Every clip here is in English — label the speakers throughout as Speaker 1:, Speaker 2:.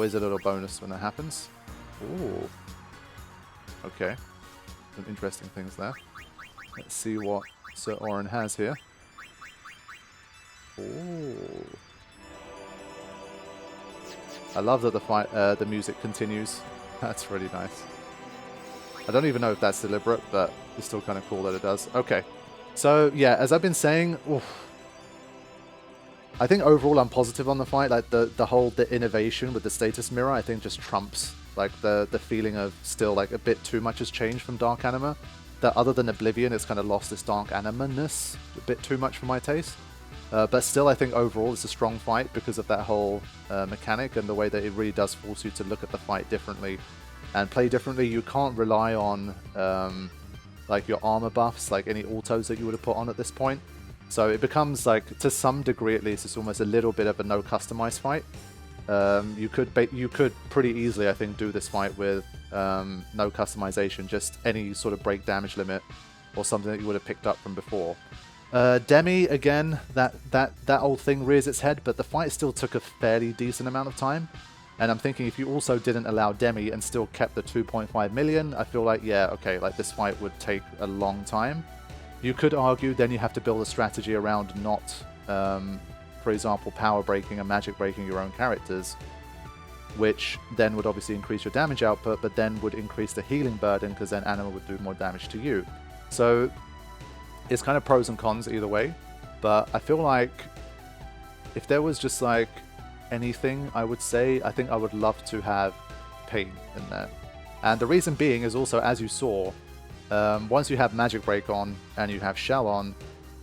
Speaker 1: Or is it a little bonus when that happens? Ooh. Okay. Some interesting things there. Let's see what Sir Orin has here. Ooh. I love that the music continues. That's really nice. I don't even know if that's deliberate, but it's still kind of cool that it does. Okay. So, yeah, as I've been saying, I think overall I'm positive on the fight. Like, the innovation with the status mirror, I think just trumps, like, the feeling of still, like, a bit too much has changed from Dark Anima. That other than Oblivion, it's kind of lost its Dark Anima-ness a bit too much for my taste. But still, I think overall it's a strong fight because of that whole mechanic and the way that it really does force you to look at the fight differently and play differently. You can't rely on like your armor buffs, like any autos that you would have put on at this point. So it becomes like, to some degree at least, it's almost a little bit of a no customized fight. You could pretty easily, I think, do this fight with no customization, just any sort of break damage limit or something that you would have picked up from before. Demi, again, that old thing rears its head, but the fight still took a fairly decent amount of time. And I'm thinking if you also didn't allow Demi and still kept the 2.5 million, I feel like, yeah, okay, like this fight would take a long time. You could argue then you have to build a strategy around not, for example, power breaking and magic breaking your own characters, which then would obviously increase your damage output, but then would increase the healing burden because then Anima would do more damage to you. So it's kind of pros and cons either way, but I feel like if there was just like anything, I would say, I think I would love to have Pain in there. And the reason being is also, as you saw, once you have Magic Break on and you have Shell on,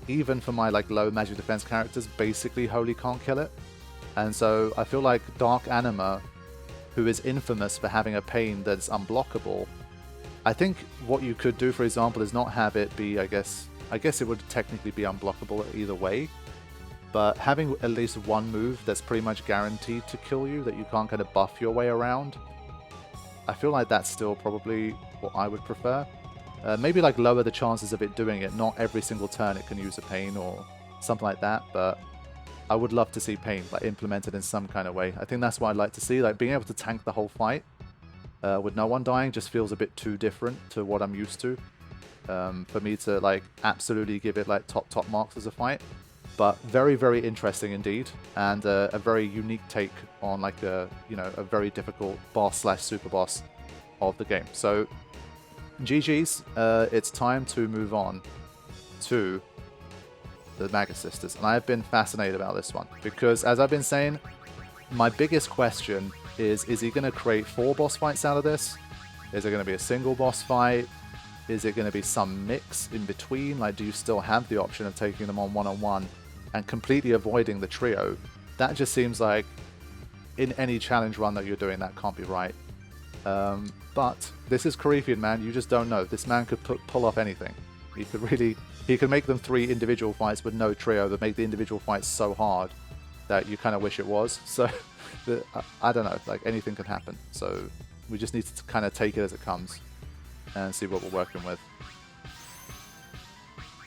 Speaker 1: even for my like low magic defense characters, basically Holy can't kill it. And so I feel like Dark Anima, who is infamous for having a Pain that's unblockable, I think what you could do, for example, is not have it be, I guess it would technically be unblockable either way, but having at least one move that's pretty much guaranteed to kill you, that you can't kind of buff your way around, I feel like that's still probably what I would prefer. Maybe like lower the chances of it doing it, not every single turn it can use a Pain or something like that, but I would love to see Pain like implemented in some kind of way. I think that's what I'd like to see, like being able to tank the whole fight with no one dying just feels a bit too different to what I'm used to. For me to like absolutely give it like top marks as a fight, but very, very interesting indeed, and a very unique take on like a very difficult boss / super boss of the game. So GG's, it's time to move on to the Magus Sisters, and I've been fascinated about this one because, as I've been saying, my biggest question is he going to create 4 boss fights out of this? Is it going to be a single boss fight? Is it going to be some mix in between? Like, do you still have the option of taking them on one-on-one and completely avoiding the trio? That just seems like in any challenge run that you're doing, that can't be right. But this is Karifean, man. You just don't know. This man could pull off anything. He could make them 3 individual fights with no trio, but make the individual fights so hard that you kind of wish it was. So, I don't know. Like, anything can happen. So, we just need to kind of take it as it comes and see what we're working with.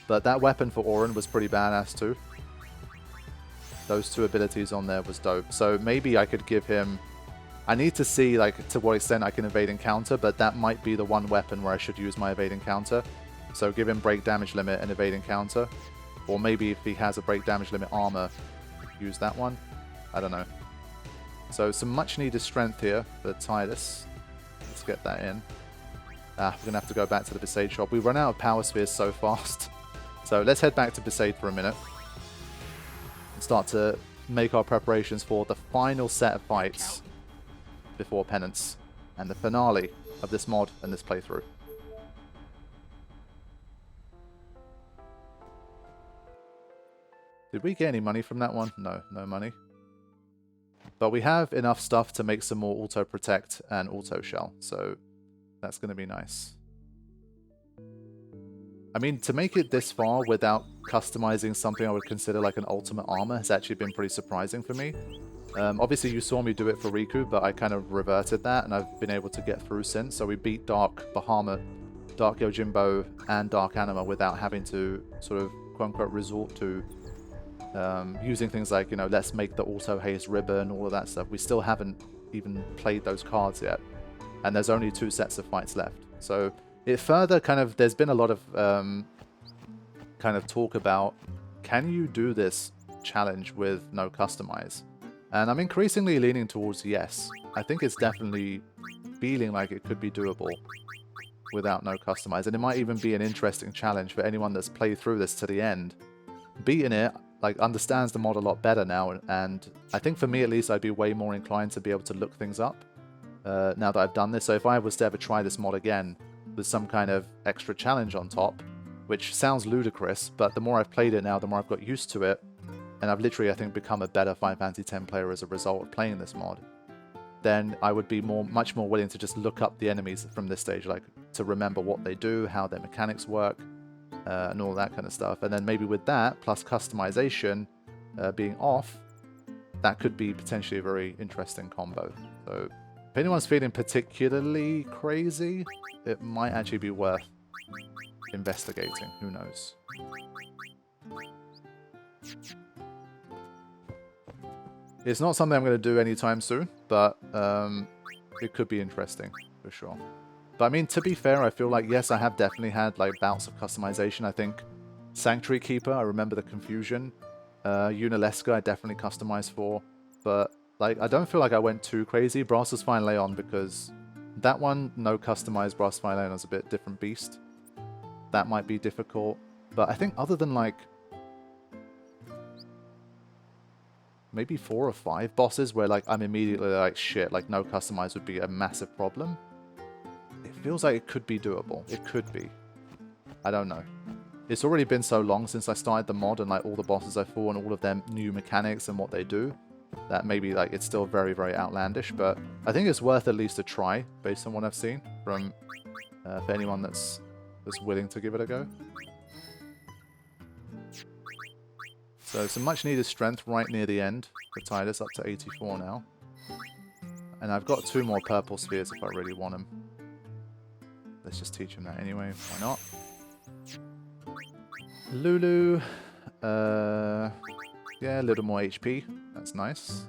Speaker 1: But that weapon for Orin was pretty badass too. Those 2 abilities on there was dope. So maybe I could give him... I need to see like to what extent I can evade and counter, but that might be the one weapon where I should use my evade and counter. So give him break damage limit and evade and counter. Or maybe if he has a break damage limit armor, use that one. I don't know. So some much needed strength here for Titus. Let's get that in. We're going to have to go back to the Besaid shop. We run out of power spheres so fast. So let's head back to Besaid for a minute. And start to make our preparations for the final set of fights before Penance. And the finale of this mod and this playthrough. Did we get any money from that one? No, no money. But we have enough stuff to make some more auto protect and auto shell. So that's going to be nice. I mean, to make it this far without customizing something I would consider like an ultimate armor has actually been pretty surprising for me. Obviously, you saw me do it for Riku, but I kind of reverted that, and I've been able to get through since. So we beat Dark Bahamut, Dark Yojimbo, and Dark Anima without having to sort of, quote-unquote, resort to using things like, let's make the auto haste ribbon, all of that stuff. We still haven't even played those cards yet. And there's only 2 sets of fights left. So it further kind of, there's been a lot of kind of talk about, can you do this challenge with no customize? And I'm increasingly leaning towards yes. I think it's definitely feeling like it could be doable without no customize. And it might even be an interesting challenge for anyone that's played through this to the end. Beating it, like, understands the mod a lot better now. And I think for me at least, I'd be way more inclined to be able to look things up now that I've done this. So if I was to ever try this mod again with some kind of extra challenge on top, which sounds ludicrous, but the more I've played it now, the more I've got used to it, and I've literally, I think, become a better Final Fantasy X player as a result of playing this mod, then I would be much more willing to just look up the enemies from this stage, like to remember what they do, how their mechanics work, and all that kind of stuff. And then maybe with that, plus customization being off, that could be potentially a very interesting combo. So if anyone's feeling particularly crazy, it might actually be worth investigating. Who knows? It's not something I'm going to do anytime soon, but it could be interesting for sure. But I mean, to be fair, I feel like, yes, I have definitely had like bouts of customization. I think Sanctuary Keeper, I remember the confusion. Unalesca, I definitely customized for. But like, I don't feel like I went too crazy. Brass's Fine Leon, because that one, no customized Brass Fine Leon is a bit different beast. That might be difficult. But I think other than like maybe 4 or 5 bosses where like I'm immediately like, shit, like no customize would be a massive problem, it feels like it could be doable. It could be. I don't know. It's already been so long since I started the mod, and like all the bosses I fought and all of them new mechanics and what they do, that maybe like it's still very, very outlandish. But I think it's worth at least a try based on what I've seen from for anyone that's willing to give it a go. So some much needed strength right near the end for Tidus, up to 84 now. And I've got 2 more purple spheres if I really want them. Let's just teach him that anyway, why not? Lulu, yeah, a little more HP, that's nice.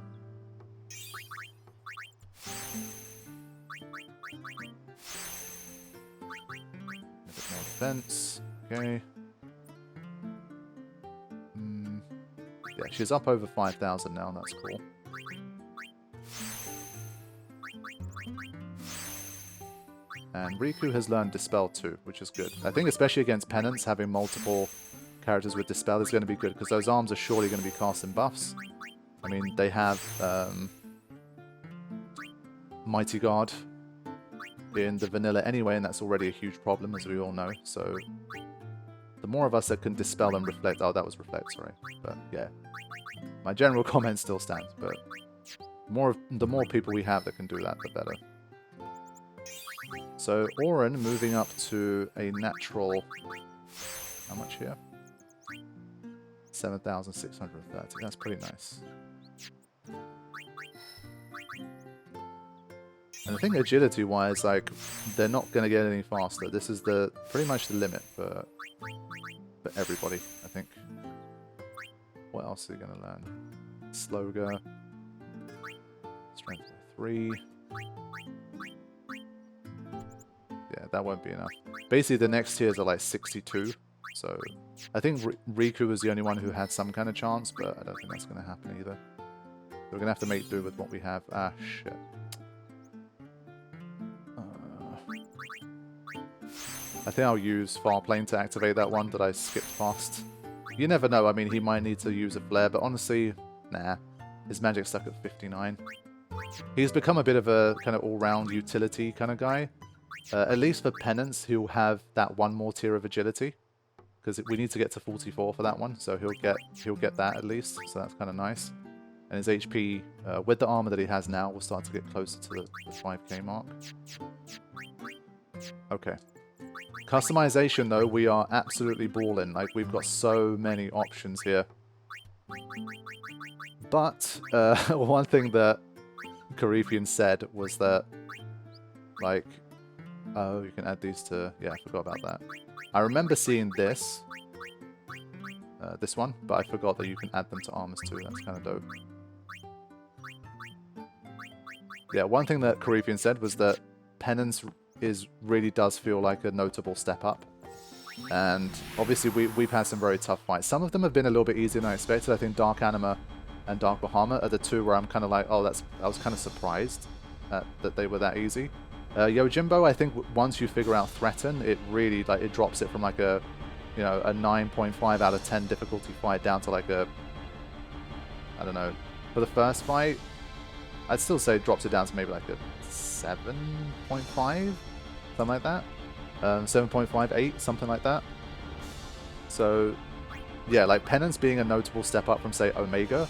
Speaker 1: A bit more defense, okay. Yeah, she's up over 5,000 now, and that's cool. And Riku has learned Dispel too, which is good. I think especially against Penance, having multiple characters with Dispel is going to be good, because those arms are surely going to be casting buffs. I mean, they have Mighty Guard in the vanilla anyway, and that's already a huge problem, as we all know. So the more of us that can Dispel and Reflect... Oh, that was Reflect, sorry. But yeah, my general comment still stands, but the more people we have that can do that, the better. So Auron moving up to a natural... How much here? 7,630. That's pretty nice. And I think agility-wise, like, they're not going to get any faster. This is pretty much the limit for everybody, I think. What else are you going to learn? Sloga. Strength by 3. Yeah, that won't be enough. Basically, the next tiers are like 62. So I think Riku was the only one who had some kind of chance, but I don't think that's going to happen either. So we're going to have to make do with what we have. Ah, shit. I think I'll use Farplane to activate that one that I skipped past. You never know. I mean, he might need to use a flare, but honestly, nah. His magic's stuck at 59. He's become a bit of a kind of all-round utility kind of guy. At least for Penance, he'll have that one more tier of agility, because we need to get to 44 for that one, so he'll get that at least, so that's kind of nice. And his HP, with the armor that he has now, will start to get closer to the 5k mark. Okay. Customization, though, we are absolutely balling. Like, we've got so many options here. But one thing that Karifean said was that, like, oh, you can add these to... Yeah, I forgot about that. I remember seeing this one, but I forgot that you can add them to armors too. That's kind of dope. Yeah, one thing that Karifean said was that Penance really does feel like a notable step up. And obviously we've had some very tough fights. Some of them have been a little bit easier than I expected. I think Dark Anima and Dark Bahamut are the two where I'm kind of like, oh, I was kind of surprised that they were that easy. Yojimbo, I think once you figure out Threaten, it really, like, it drops it from like a, you know, a 9.5 out of 10 difficulty fight down to like a, I don't know, for the first fight, I'd still say it drops it down to maybe like a 7.5, something like that. 7.58, something like that. So, yeah, like Penance being a notable step up from, say, Omega,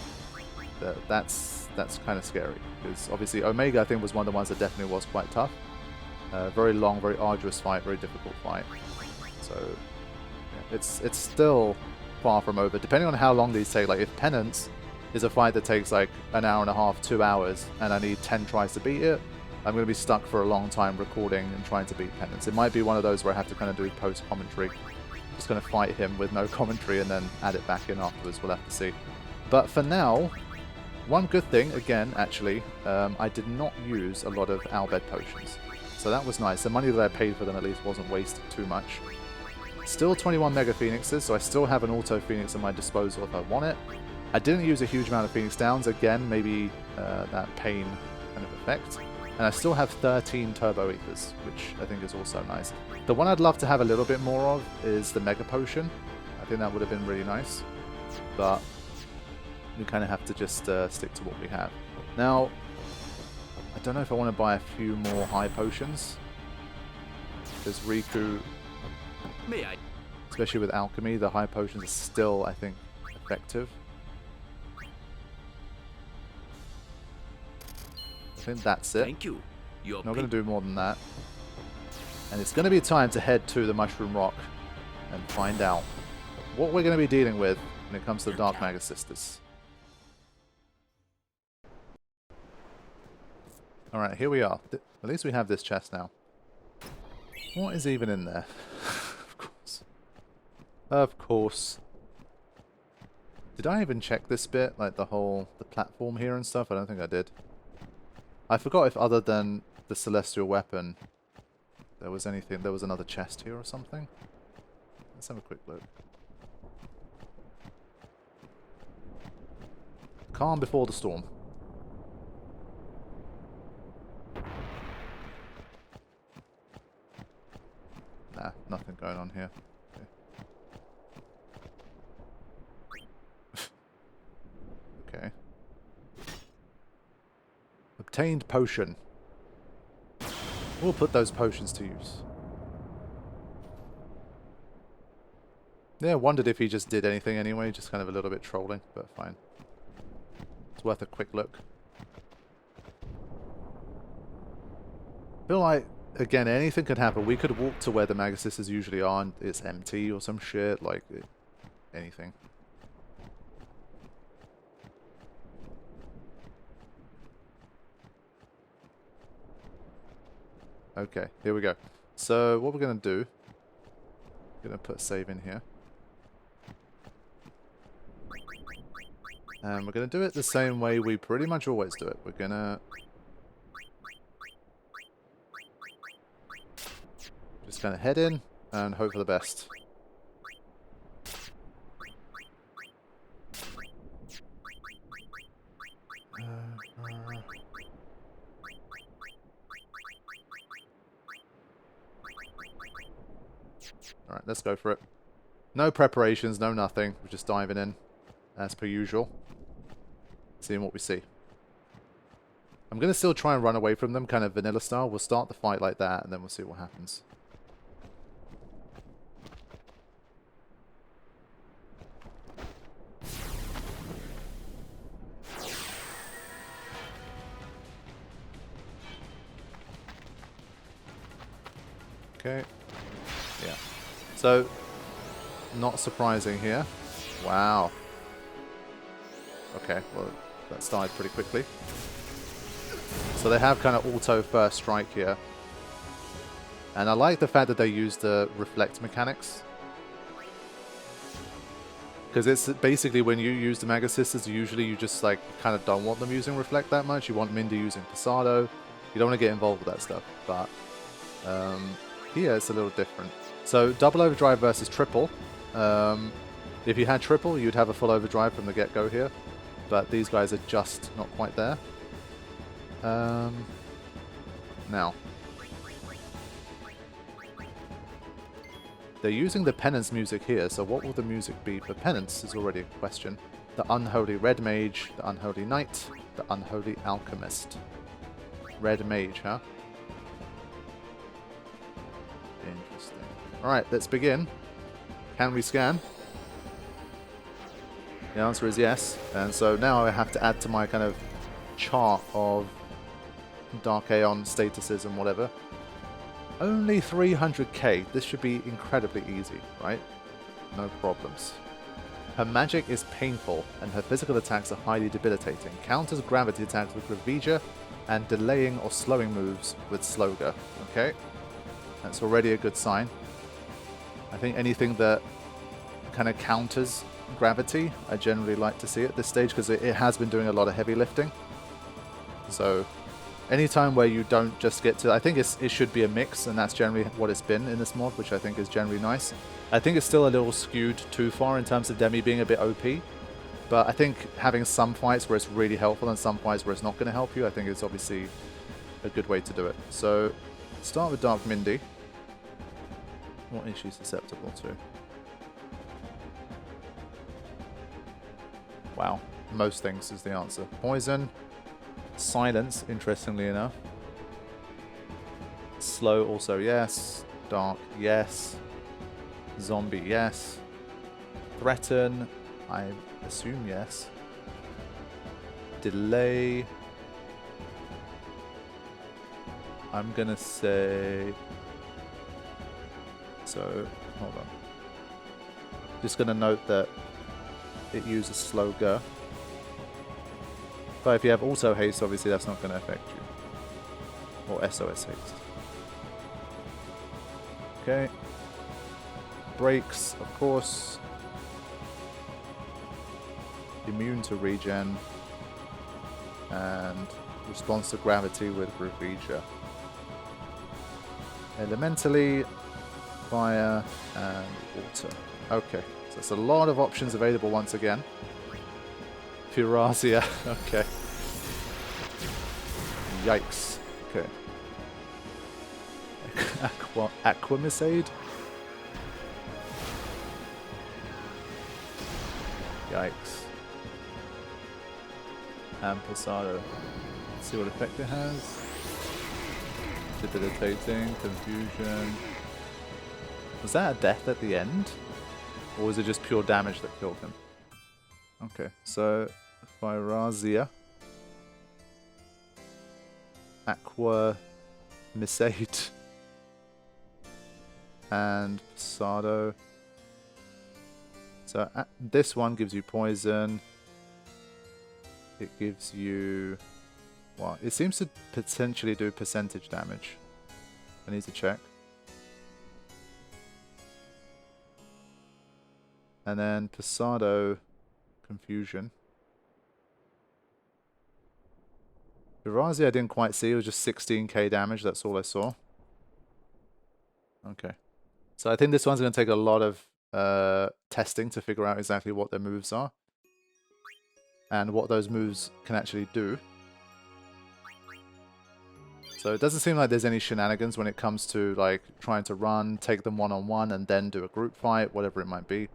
Speaker 1: that's kind of scary. Because obviously Omega, I think, was one of the ones that definitely was quite tough. Very long, very arduous fight, very difficult fight. So, yeah, it's still far from over. Depending on how long these take, like if Penance is a fight that takes like an hour and a half, 2 hours, and I need 10 tries to beat it, I'm going to be stuck for a long time recording and trying to beat Penance. It might be one of those where I have to kind of do post-commentary. Just going to fight him with no commentary and then add it back in afterwards. We'll have to see. But for now, one good thing, again, actually, I did not use a lot of Albed potions. So that was nice. The money that I paid for them at least wasn't wasted too much. Still 21 Mega Phoenixes, so I still have an Auto Phoenix at my disposal if I want it. I didn't use a huge amount of Phoenix Downs. Again, maybe that pain kind of effect. And I still have 13 Turbo Ethers, which I think is also nice. The one I'd love to have a little bit more of is the Mega Potion. I think that would have been really nice. But we kind of have to just stick to what we have. Now, I don't know if I want to buy a few more high potions. Because Riku, especially with Alchemy, the high potions are still, I think, effective. I think that's it.
Speaker 2: Thank you.
Speaker 1: Not going to do more than that. And it's going to be time to head to the Mushroom Rock and find out what we're going to be dealing with when it comes to the Dark Magus Sisters. Alright, here we are. At least we have this chest now. What is even in there? Of course. Of course. Did I even check this bit? Like the platform here and stuff? I don't think I did. I forgot if other than the Celestial Weapon, there was anything. There was another chest here or something. Let's have a quick look. Calm before the storm. Nah, nothing going on here. Okay. Okay. Obtained potion. We'll put those potions to use. Yeah, I wondered if he just did anything anyway, just kind of a little bit trolling, but fine. It's worth a quick look. Feel like, again, anything could happen. We could walk to where the Magus Sisters usually are and it's empty or some shit, like anything. Okay, here we go. So what we're going to do, we're going to put save in here. And we're going to do it the same way we pretty much always do it. We're going to just kind of head in and hope for the best. Alright, let's go for it. No preparations, no nothing. We're just diving in, as per usual. Seeing what we see. I'm going to still try and run away from them, kind of vanilla style. We'll start the fight like that, and then we'll see what happens. Okay. Yeah. So, not surprising here. Wow. Okay, well, that started pretty quickly. So they have kind of auto first strike here. And I like the fact that they use the reflect mechanics. Because it's basically when you use the Magus Sisters, usually you just like kind of don't want them using Reflect that much. You want Mindy using Pasado. You don't want to get involved with that stuff. But here it's a little different. So double overdrive versus triple. If you had triple, you'd have a full overdrive from the get-go here. But these guys are just not quite there. Now. They're using the Penance music here, so what will the music be for Penance is already a question. The Unholy Red Mage, the Unholy Knight, the Unholy Alchemist. Red Mage, huh? Interesting. Alright, let's begin. Can we scan? The answer is yes. And so now I have to add to my kind of chart of Dark Aeon statuses and whatever. Only 300k. This should be incredibly easy, right? No problems. Her magic is painful, and her physical attacks are highly debilitating. Counters gravity attacks with Ravija, and delaying or slowing moves with Sloga. Okay? That's already a good sign. I think anything that kind of counters gravity, I generally like to see at this stage, because it has been doing a lot of heavy lifting. So anytime where you don't just get to... I think it should be a mix, and that's generally what it's been in this mod, which I think is generally nice. I think it's still a little skewed too far in terms of Demi being a bit OP, but I think having some fights where it's really helpful and some fights where it's not going to help you, I think it's obviously a good way to do it. So, start with Dark Mindy. What is she susceptible to? Wow, most things is the answer. Poison. Silence, interestingly enough. Slow also, yes. Dark, yes. Zombie, yes. Threaten, I assume yes. Delay. I'm gonna say... So, hold on. Just gonna note that it uses Sloga. But if you have auto haste, obviously that's not going to affect you. Or SOS haste. Okay. Breaks, of course. Immune to regen. And response to gravity with Ravija. Elementally, fire, and water. Okay, so it's a lot of options available once again. Furazia, okay. Yikes. Okay. Aquamisade? Yikes. And Pasado. Let's see what effect it has. Debilitating, confusion. Was that a death at the end? Or was it just pure damage that killed him? Okay, so Firazia, Aqua Misade, and Pasado. So this one gives you poison. It gives you... Well, it seems to potentially do percentage damage. I need to check. And then Pasado, confusion. Virazia I didn't quite see, it was just 16k damage, that's all I saw. Okay. So I think this one's going to take a lot of testing to figure out exactly what their moves are. And what those moves can actually do. So it doesn't seem like there's any shenanigans when it comes to like trying to run, take them one-on-one, and then do a group fight, whatever it might be.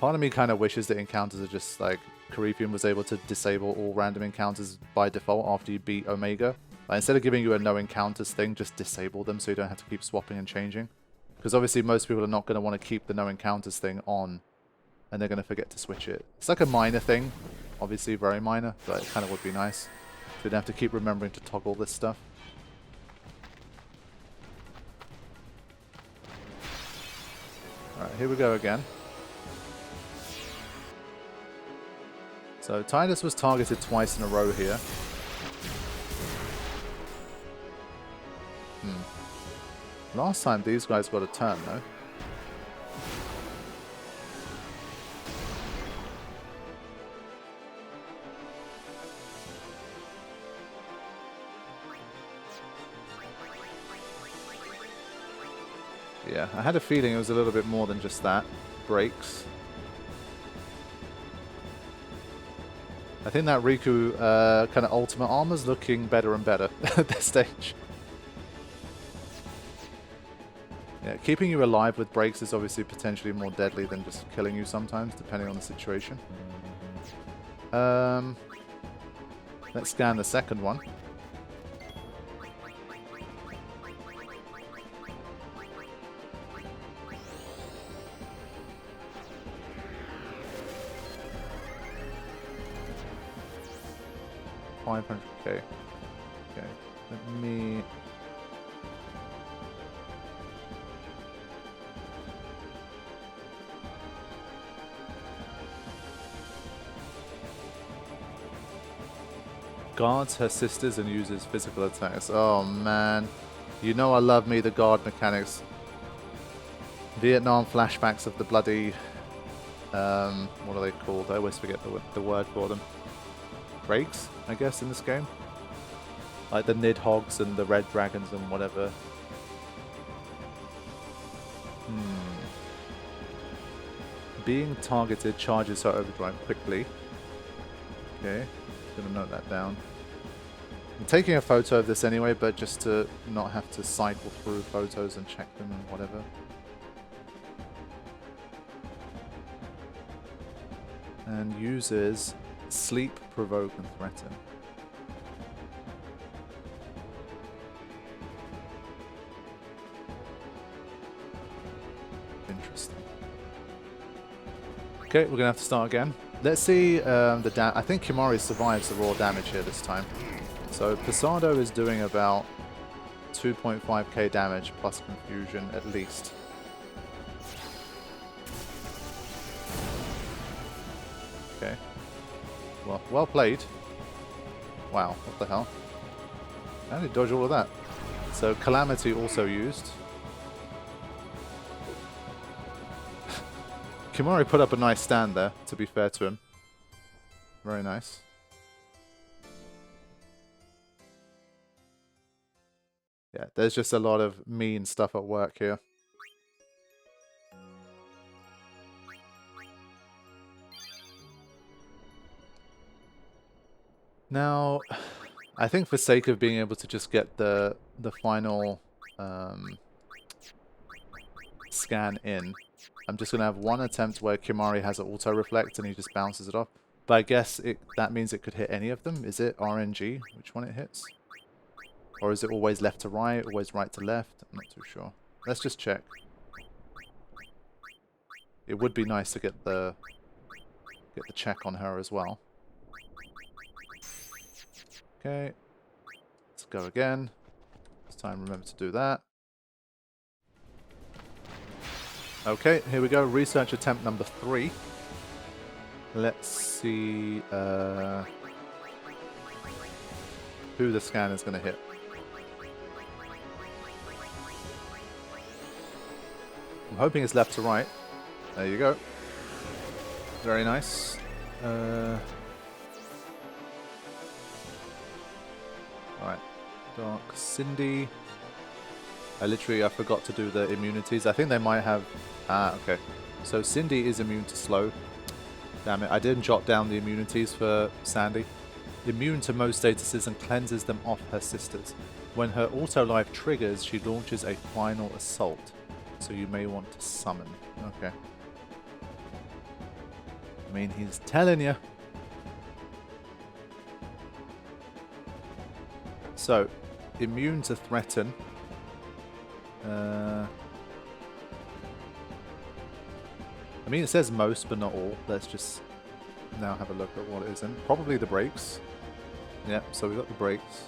Speaker 1: Part of me kind of wishes that encounters are just like Karifean was able to disable all random encounters by default after you beat Omega. Like, instead of giving you a no encounters thing, just disable them so you don't have to keep swapping and changing. Because obviously most people are not going to want to keep the no encounters thing on, and they're going to forget to switch it. It's like a minor thing, obviously very minor, but it kind of would be nice. So you don't have to keep remembering to toggle this stuff. Alright, here we go again. So Tidus was targeted twice in a row here. Last time these guys got a turn, though. Yeah, I had a feeling it was a little bit more than just that. Breaks. I think that Riku kind of ultimate armor's looking better and better at this stage. Yeah, keeping you alive with breaks is obviously potentially more deadly than just killing you sometimes, depending on the situation. Let's scan the second one. $500k. Okay, let me... Guards her sisters and uses physical attacks. Oh man. You know I love me the guard mechanics. Vietnam flashbacks of the bloody... what are they called? I always forget the word for them. Breaks, I guess, in this game. Like the Nidhogg's and the Red Dragons and whatever. Being targeted charges her overdrive quickly. Okay, gonna note that down. I'm taking a photo of this anyway, but just to not have to cycle through photos and check them and whatever. And uses sleep, provoke, and threaten. Interesting. Okay, we're gonna have to start again. Let's see I think Kimari survives the raw damage here this time. So Posado is doing about 2.5k damage plus confusion at least. Okay. Well played. Wow, what the hell? How did he dodge all of that? So Calamity also used. Kimori put up a nice stand there, to be fair to him. Very nice. Yeah, there's just a lot of mean stuff at work here. Now, I think for sake of being able to just get the final scan in, I'm just going to have one attempt where Kimari has an auto-reflect and he just bounces it off. But I guess that means it could hit any of them. Is it RNG? Which one it hits? Or is it always left to right, always right to left? I'm not too sure. Let's just check. It would be nice to get the check on her as well. Okay. Let's go again. This time remember to do that. Okay, here we go. Research attempt number 3. Let's see who the scan is going to hit. I'm hoping it's left to right. There you go. Very nice. Alright. Dark Cindy. I forgot to do the immunities. I think they might have... Ah, okay. So Cindy is immune to slow. Damn it, I didn't jot down the immunities for Sandy. Immune to most statuses and cleanses them off her sisters. When her auto-life triggers, she launches a final assault. So you may want to summon. Okay. I mean, he's telling you. So, immune to threaten. I mean, it says most, but not all. Let's just now have a look at what it is in. Probably the brakes. Yep, so we got the brakes.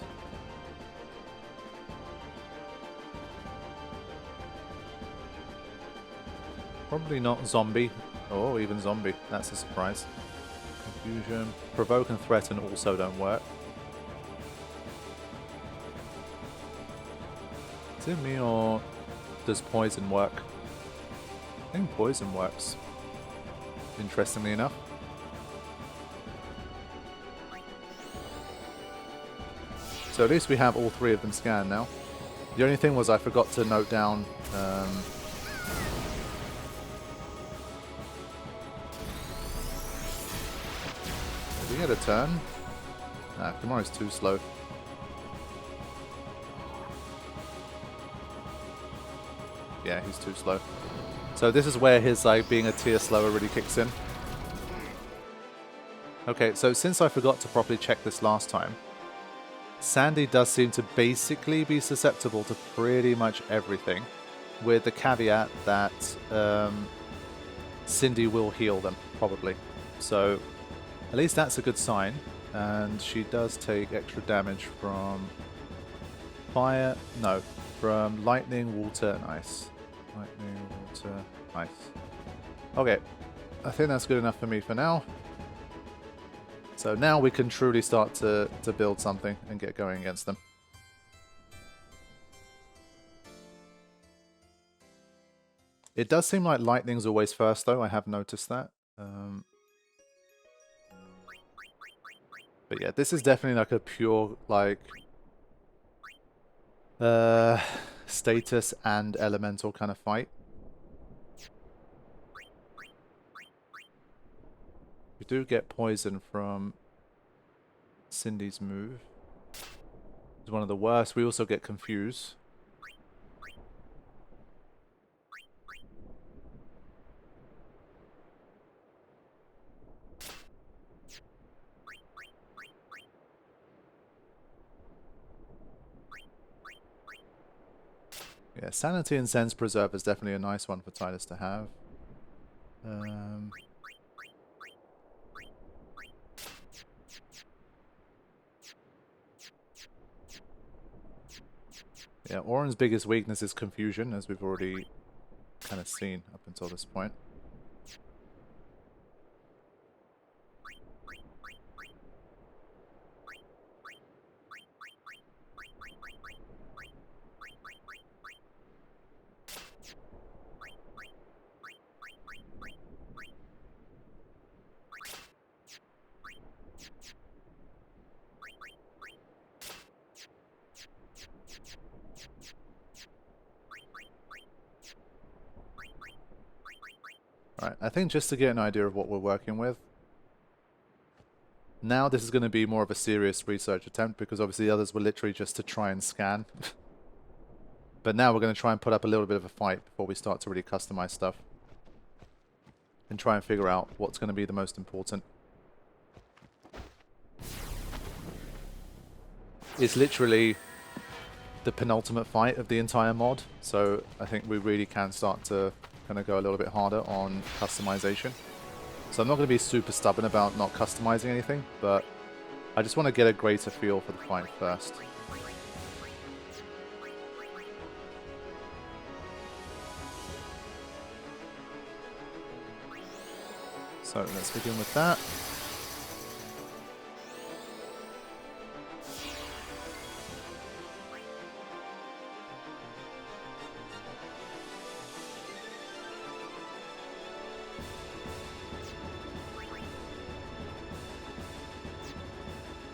Speaker 1: Probably not zombie. Oh, even zombie. That's a surprise. Confusion. Provoke and threaten also don't work. Is it me or... Does poison work? I think poison works, interestingly enough. So at least we have all three of them scanned now. The only thing was I forgot to note down did we get a turn? Nah, Kimura's too slow. Yeah, he's too slow. So this is where his like being a tier slower really kicks in. Okay, so since I forgot to properly check this last time, Sandy does seem to basically be susceptible to pretty much everything, with the caveat that Cindy will heal them, probably. So at least that's a good sign. And she does take extra damage from fire, no, from lightning, water, and ice. Lightning, water, ice. Okay, I think that's good enough for me for now. So now we can truly start to build something and get going against them. It does seem like lightning's always first, though. I have noticed that. But yeah, this is definitely like a pure, like, status and elemental kind of fight. We do get poison from Cindy's move. It's one of the worst. We also get confuse. Yeah, Sanity and Sense Preserve is definitely a nice one for Tidus to have. Yeah, Auron's biggest weakness is confusion, as we've already kind of seen up until this point. Right, I think just to get an idea of what we're working with, now this is going to be more of a serious research attempt, because obviously the others were literally just to try and scan. But now we're going to try and put up a little bit of a fight before we start to really customize stuff. And try and figure out what's going to be the most important. It's literally the penultimate fight of the entire mod, so I think we really can start to kind of go a little bit harder on customization. So I'm not going to be super stubborn about not customizing anything, but I just want to get a greater feel for the fight first. So let's begin with that.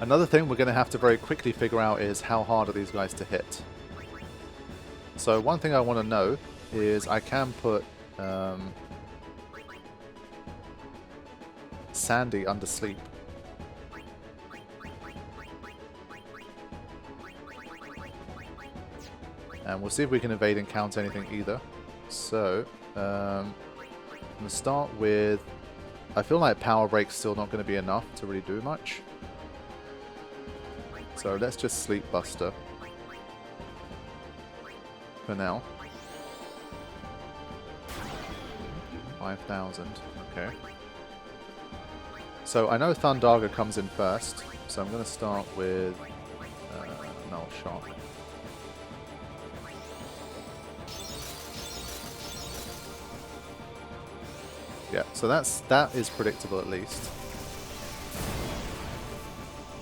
Speaker 1: Another thing we're going to have to very quickly figure out is how hard are these guys to hit. So one thing I want to know is I can put Sandy under sleep. And we'll see if we can evade and count anything either. So, I'm going to start with... I feel like Power Break's still not going to be enough to really do much. So let's just Sleep Buster for now. 5,000, okay. So I know Thundaga comes in first, so I'm going to start with Null Shot. Yeah, so that is predictable at least.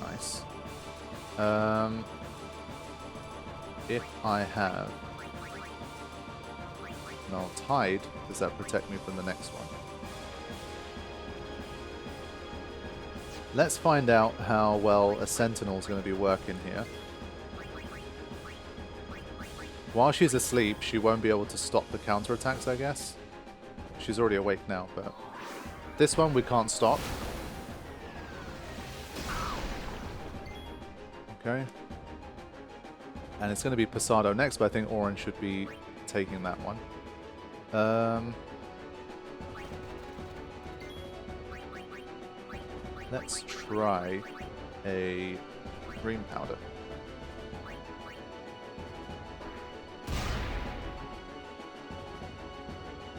Speaker 1: Nice. If I have Now Tide, does that protect me from the next one? Let's find out how well a Sentinel is going to be working here. While she's asleep, she won't be able to stop the counterattacks, I guess. She's already awake now, but this one we can't stop. Okay. And it's going to be Posado next, but I think Orange should be taking that one. Let's try a Green Powder.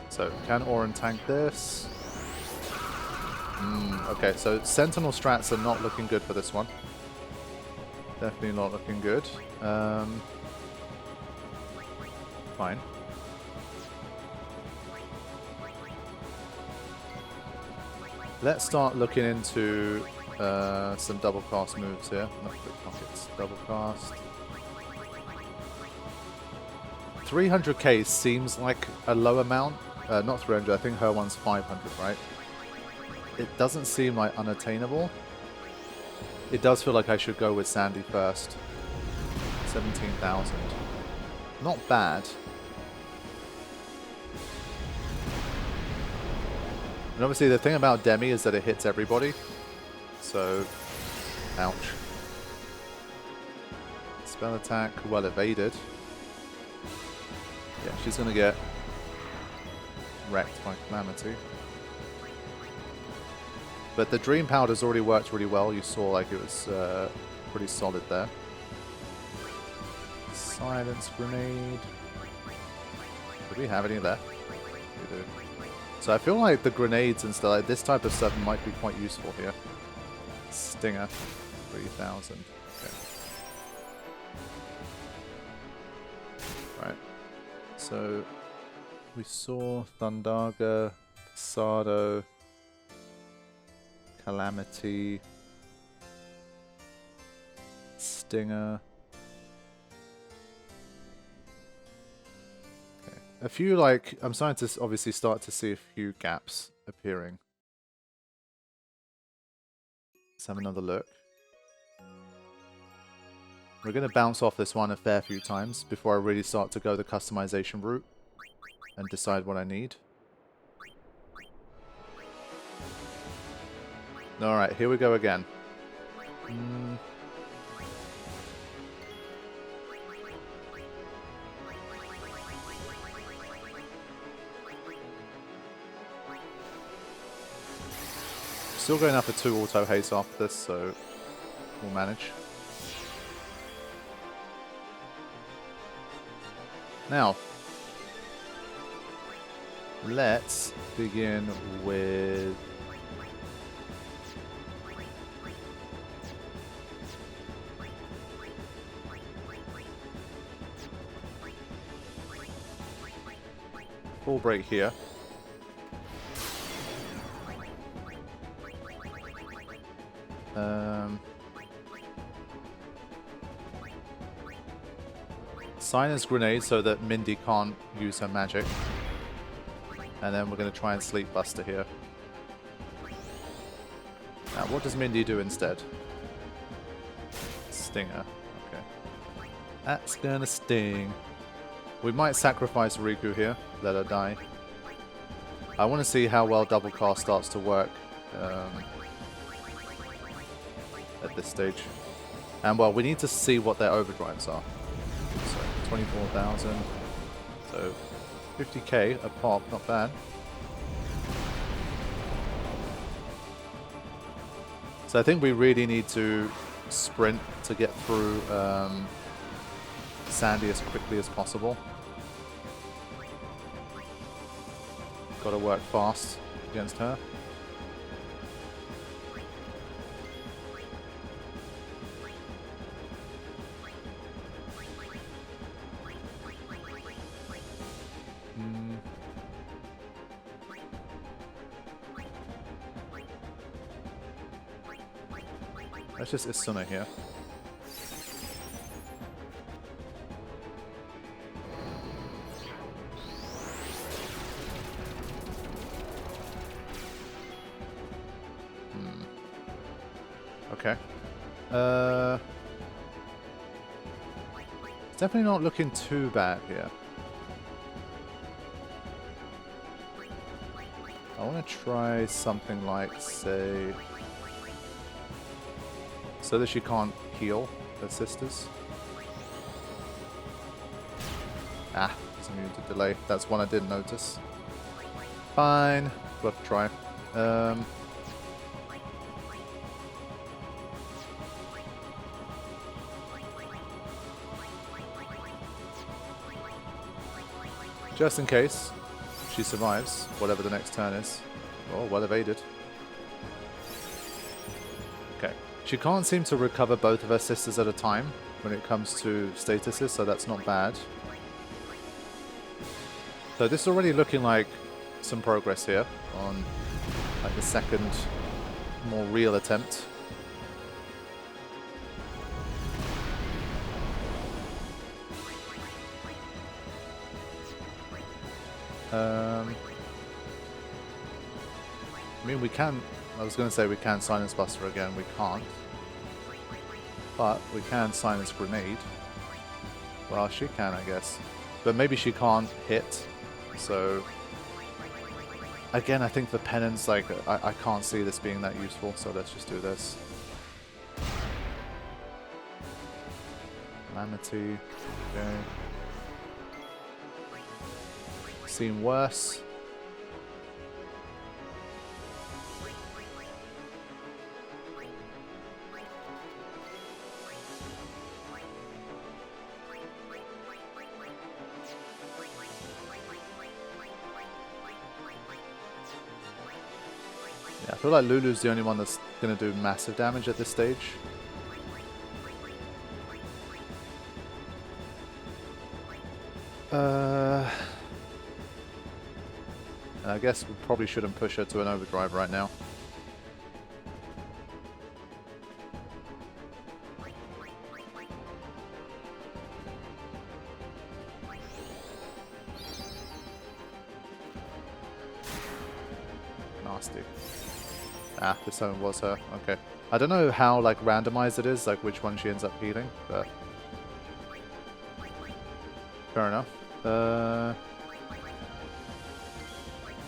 Speaker 1: So, can Oran tank this? Okay, so Sentinel strats are not looking good for this one. Definitely not looking good. Fine. Let's start looking into some double cast moves here. Not quick pockets, double cast. 300k seems like a low amount. Not 300, I think her one's 500, right? It doesn't seem like unattainable. It does feel like I should go with Sandy first. 17,000. Not bad. And obviously the thing about Demi is that it hits everybody. So, ouch. Spell attack, well evaded. Yeah, she's going to get wrecked by Calamity. But the Dream Powder's already worked really well. You saw like it was pretty solid there. Silence Grenade. Do we have any left? We do. So I feel like the grenades and stuff, like this type of stuff might be quite useful here. Stinger, 3,000. Okay. Right. So we saw Thundaga, Posado, Calamity, Stinger. Okay. A few, like, I'm starting to obviously start to see a few gaps appearing. Let's have another look. We're going to bounce off this one a fair few times before I really start to go the customization route and decide what I need. Alright, here we go again. Still going up for 2 auto haste after this, so we'll manage. Now, let's begin with full break here. Sinus Grenade so that Mindy can't use her magic. And then we're going to try and Sleep Buster here. Now, what does Mindy do instead? Stinger. Okay. That's gonna sting. We might sacrifice Riku here. Let her die. I want to see how well Double Cast starts to work at this stage. And, well, we need to see what their overdrives are. So, 24,000. So, 50k a pop, not bad. So I think we really need to sprint to get through Sandy as quickly as possible. Got to work fast against her. Let's just Isuna here. Okay. It's definitely not looking too bad here. I want to try something like, say... so that she can't heal her sisters. Ah, it's immune to delay. That's one I didn't notice. Fine. Got to try. Just in case she survives, whatever the next turn is. Oh, well evaded. Okay. She can't seem to recover both of her sisters at a time when it comes to statuses, so that's not bad. So this is already looking like some progress here on like the second more real attempt. I mean, we can... I was going to say we can Silence Buster again. We can't. But we can Silence Grenade. Well, she can, I guess. But maybe she can't hit. So... again, I think for Penance, like, I can't see this being that useful. So let's just do this. Calamity. Okay. Seen worse. Yeah, I feel like Lulu's the only one that's going to do massive damage at this stage. I guess we probably shouldn't push her to an overdrive right now. Nasty. Ah, this one was her. Okay. I don't know how like randomized it is, like which one she ends up healing, but fair enough.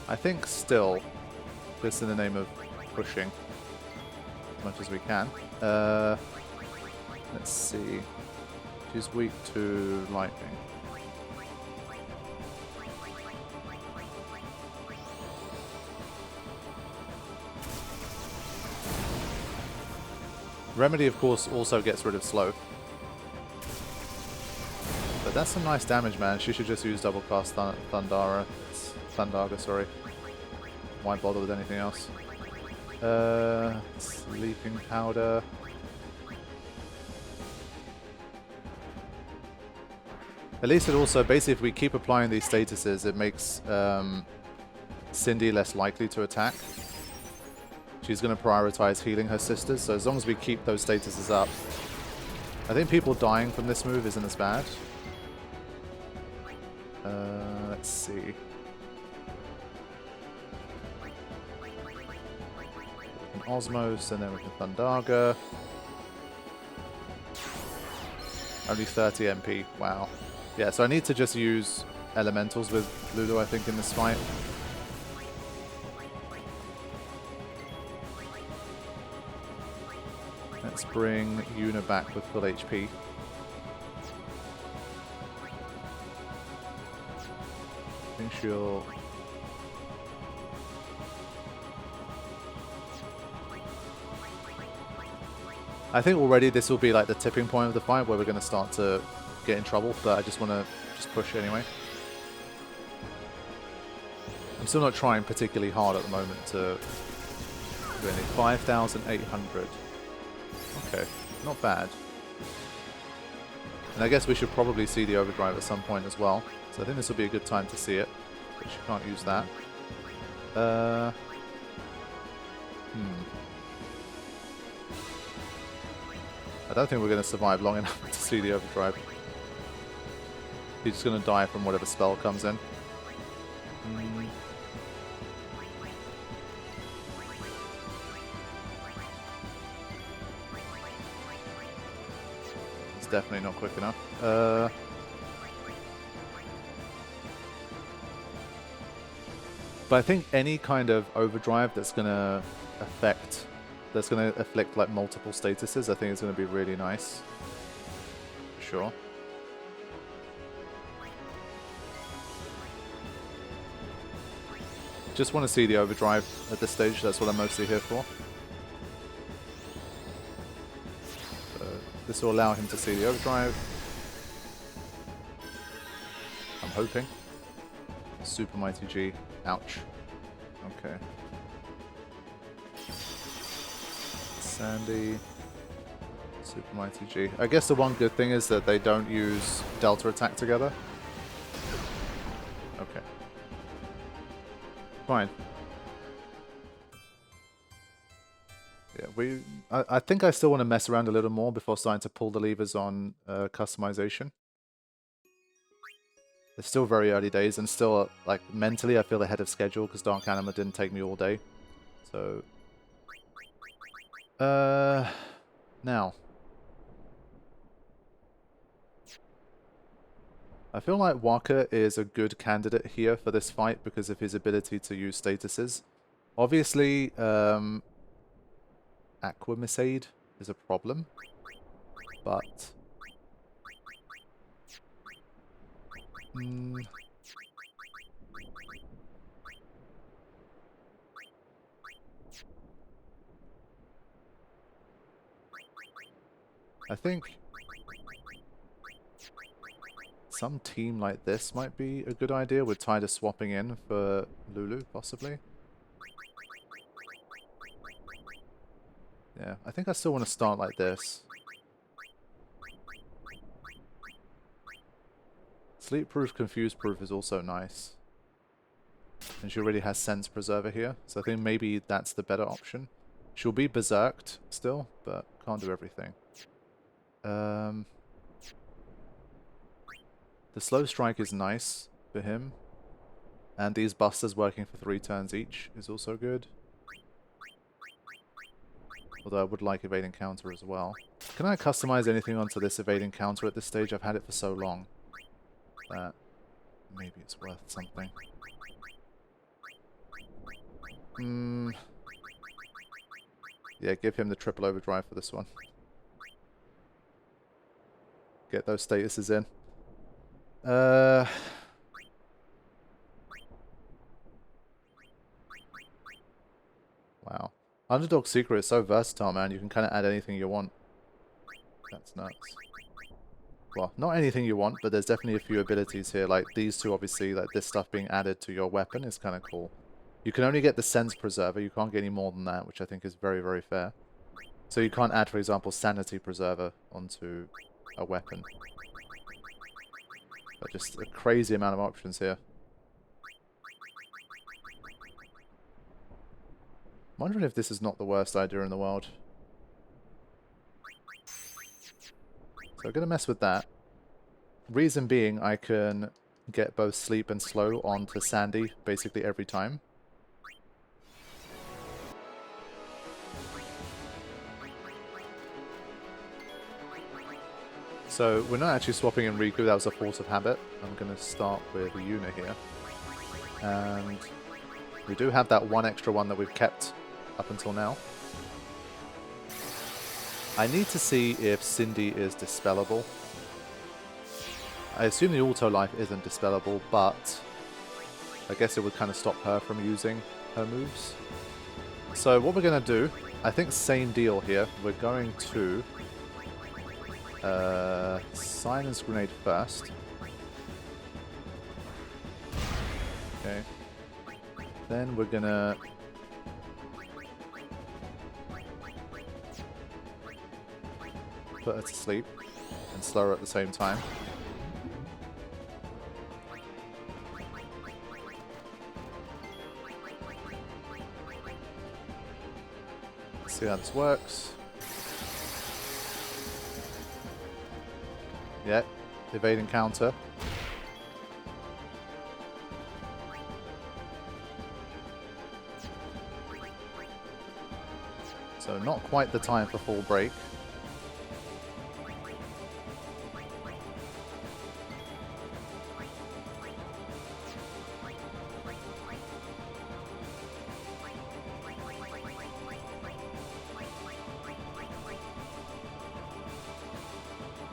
Speaker 1: I think still, just in the name of pushing as much as we can. Let's see. She's weak to lightning. Remedy, of course, also gets rid of slow. But that's some nice damage, man. She should just use double cast Thundaga, sorry. Why bother with anything else? Sleeping Powder. At least it also, basically, if we keep applying these statuses, it makes Cindy less likely to attack. She's going to prioritize healing her sisters, so as long as we keep those statuses up, I think people dying from this move isn't as bad. Let's see. Osmos, and then we can Thundaga. Only 30 MP, wow. Yeah, so I need to just use elementals with Lulu, I think, in this fight. Let's bring Yuna back with full HP. I think she'll... I think already this will be like the tipping point of the fight where we're going to start to get in trouble, but I just want to just push anyway. I'm still not trying particularly hard at the moment to do anything. 5,800. Okay, not bad. And I guess we should probably see the overdrive at some point as well. So I think this will be a good time to see it, but she can't use that. I don't think we're going to survive long enough to see the overdrive. He's just going to die from whatever spell comes in. definitely not quick enough. But I think any kind of overdrive that's gonna afflict like multiple statuses, I think it's gonna be really nice. Sure. Just want to see the overdrive at this stage, that's what I'm mostly here for. This will allow him to see the overdrive. I'm hoping. Super Mighty G. Ouch. Okay. Sandy. Super Mighty G. I guess the one good thing is that they don't use Delta attack together. Okay. Fine. Yeah, I think I still want to mess around a little more before starting to pull the levers on customization. It's still very early days, and still, like, mentally I feel ahead of schedule because Dark Anima didn't take me all day. So, now. I feel like Wakka is a good candidate here for this fight because of his ability to use statuses. Obviously, Aquamisade is a problem, but I think some team like this might be a good idea with Tyder swapping in for Lulu, possibly. Yeah, I think I still want to start like this. Sleep Proof, Confuse Proof is also nice. And she already has Sense Preserver here, so I think maybe that's the better option. She'll be berserked still, but can't do everything. The Slow Strike is nice for him. And these busters working for 3 turns each is also good. Although I would like Evade Encounter as well. Can I customize anything onto this Evade Encounter at this stage? I've had it for so long that maybe it's worth something. Yeah, give him the triple overdrive for this one. Get those statuses in. Wow. Underdog Secret is so versatile, man. You can kind of add anything you want. That's nuts. Well, not anything you want, but there's definitely a few abilities here. Like these two, obviously, like this stuff being added to your weapon is kind of cool. You can only get the Sense Preserver. You can't get any more than that, which I think is very, very fair. So you can't add, for example, Sanity Preserver onto a weapon. But just a crazy amount of options here. I'm wondering if this is not the worst idea in the world. So I'm going to mess with that. Reason being, I can get both Sleep and Slow onto Sandy basically every time. So we're not actually swapping in Riku, that was a force of habit. I'm going to start with Yuna here. And we do have that one extra one that we've kept up until now. I need to see if Cindy is dispellable. I assume the auto life isn't dispellable, but I guess it would kind of stop her from using her moves. So what we're going to do, I think same deal here. We're going to Silence Grenade first. Okay. Then we're going to put her to sleep and slow her at the same time. Let's see how this works. Yeah, evade encounter. So not quite the time for full break.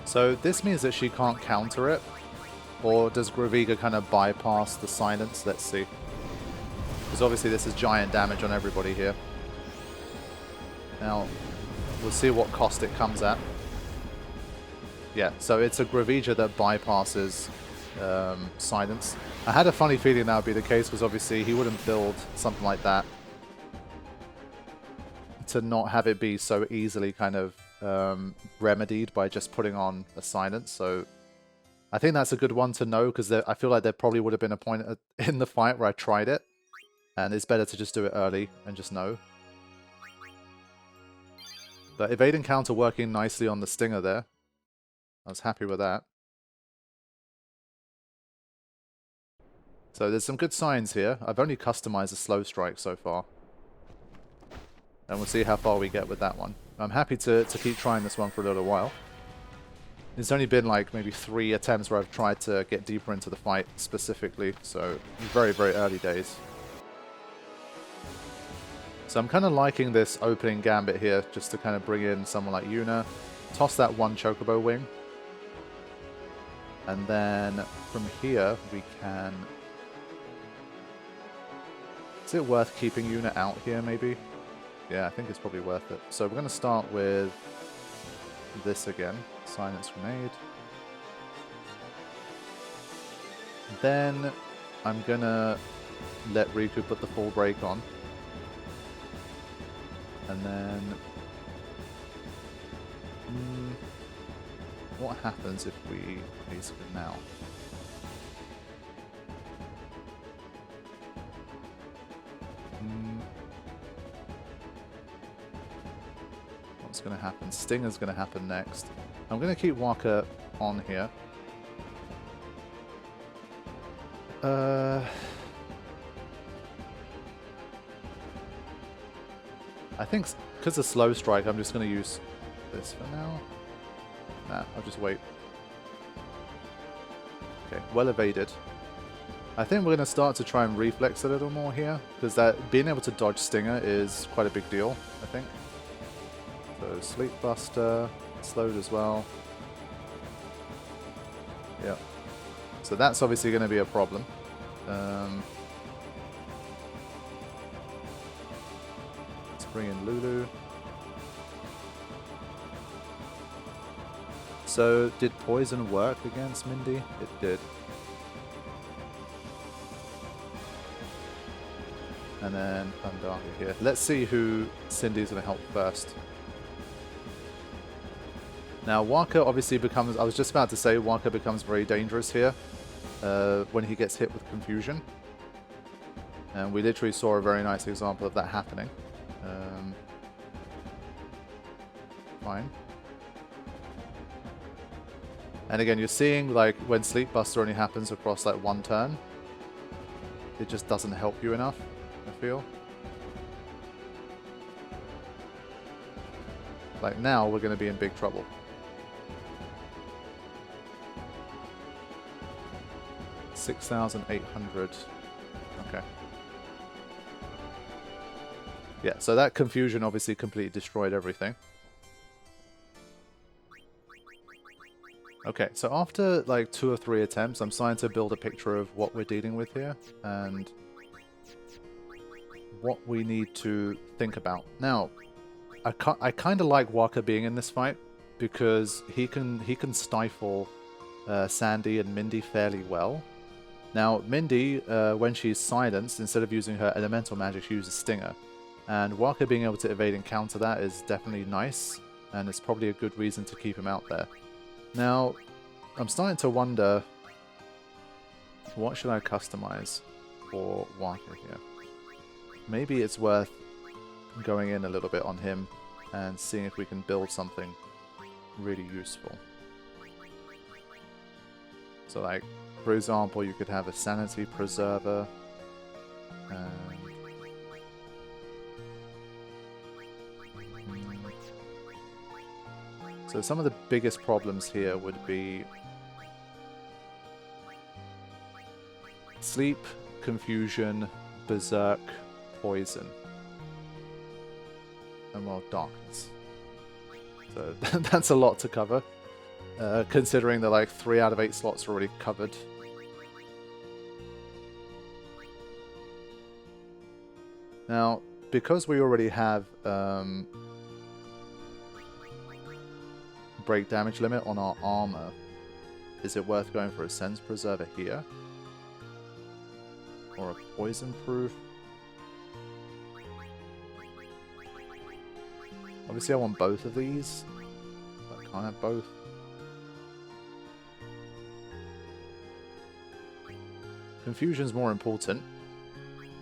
Speaker 1: So this means that she can't counter it. Or does Graviga kind of bypass the silence? Let's see. Because obviously this is giant damage on everybody here. Now, we'll see what cost it comes at. Yeah, so it's a Graviga that bypasses silence. I had a funny feeling that would be the case, because obviously he wouldn't build something like that to not have it be so easily kind of remedied by just putting on a silence. So I think that's a good one to know, because I feel like there probably would have been a point in the fight where I tried it, and it's better to just do it early and just know. But evade and counter working nicely on the stinger there. I was happy with that. So there's some good signs here. I've only customized a slow strike so far. And we'll see how far we get with that one. I'm happy to keep trying this one for a little while. It's only been like maybe 3 attempts where I've tried to get deeper into the fight specifically. So very, very early days. So I'm kind of liking this opening gambit here, just to kind of bring in someone like Yuna. Toss that one Chocobo wing. And then from here we can... Is it worth keeping Yuna out here maybe? Yeah, I think it's probably worth it. So we're going to start with this again. Silence Grenade. Then I'm going to let Riku put the full break on. And then... what happens if we basically now? What's going to happen? Stinger's going to happen next. I'm going to keep Wakka on here. I think because of slow strike, I'm just going to use this for now. Nah, I'll just wait. Okay, well evaded. I think we're going to start to try and reflex a little more here, because that being able to dodge Stinger is quite a big deal, I think. So Sleep Buster, slowed as well. Yep. So that's obviously going to be a problem. Let's bring in Lulu. So did poison work against Mindy? It did. And then Pandaka here. Let's see who Cindy's going to help first. Now Wakka obviously becomes, I was just about to say, Wakka becomes very dangerous here when he gets hit with confusion. And we literally saw a very nice example of that happening. Fine. And again, you're seeing like when Sleep Buster only happens across like one turn, it just doesn't help you enough, I feel. Like now we're going to be in big trouble. $6,800. Okay. Yeah, so that confusion obviously completely destroyed everything. Okay, so after like 2 or 3 attempts, I'm starting to build a picture of what we're dealing with here and what we need to think about. Now, I kind of like Wakka being in this fight because he can stifle Sandy and Mindy fairly well. Now, Mindy, when she's silenced, instead of using her elemental magic, she uses Stinger. And Wakka being able to evade and counter that is definitely nice, and it's probably a good reason to keep him out there. Now, I'm starting to wonder, what should I customize for Wakka here? Maybe it's worth going in a little bit on him and seeing if we can build something really useful. So like, for example, you could have a Sanity Preserver, and so some of the biggest problems here would be sleep, confusion, berserk, poison, and well, darkness. So that's a lot to cover. considering that like 3 out of 8 slots are already covered. Now, because we already have break damage limit on our armor, is it worth going for a Sense Preserver here? Or a Poison Proof? Obviously I want both of these. I can't have both. Confusion's more important.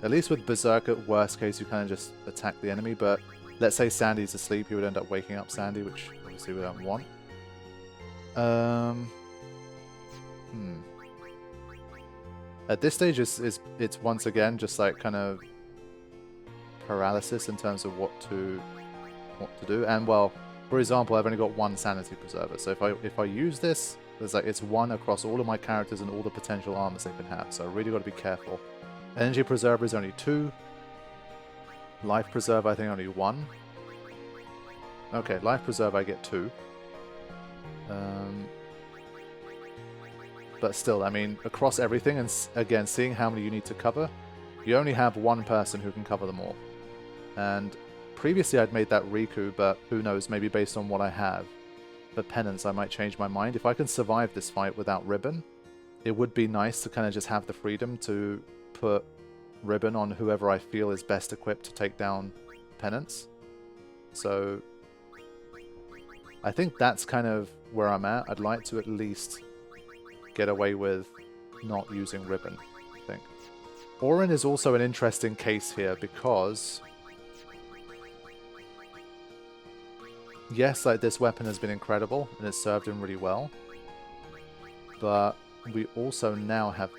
Speaker 1: At least with Berserker, worst case you kind of just attack the enemy, but let's say Sandy's asleep, you would end up waking up Sandy, which obviously we don't want. At this stage it's once again just like kind of paralysis in terms of what to do. And well, for example, I've only got 1 Sanity Preserver, so if I use this, there's like it's 1 across all of my characters and all the potential armors they can have, so I really got to be careful. Energy Preserver is only 2. Life Preserver I think only 1. Okay, Life Preserver I get 2. But still, I mean, across everything, and again, seeing how many you need to cover, you only have 1 person who can cover them all. And previously I'd made that Riku, but who knows, maybe based on what I have. For Penance, I might change my mind. If I can survive this fight without Ribbon, it would be nice to kind of just have the freedom to put Ribbon on whoever I feel is best equipped to take down Penance. So I think that's kind of where I'm at. I'd like to at least get away with not using Ribbon, I think. Orin is also an interesting case here because yes, like this weapon has been incredible and it's served him really well, but we also now have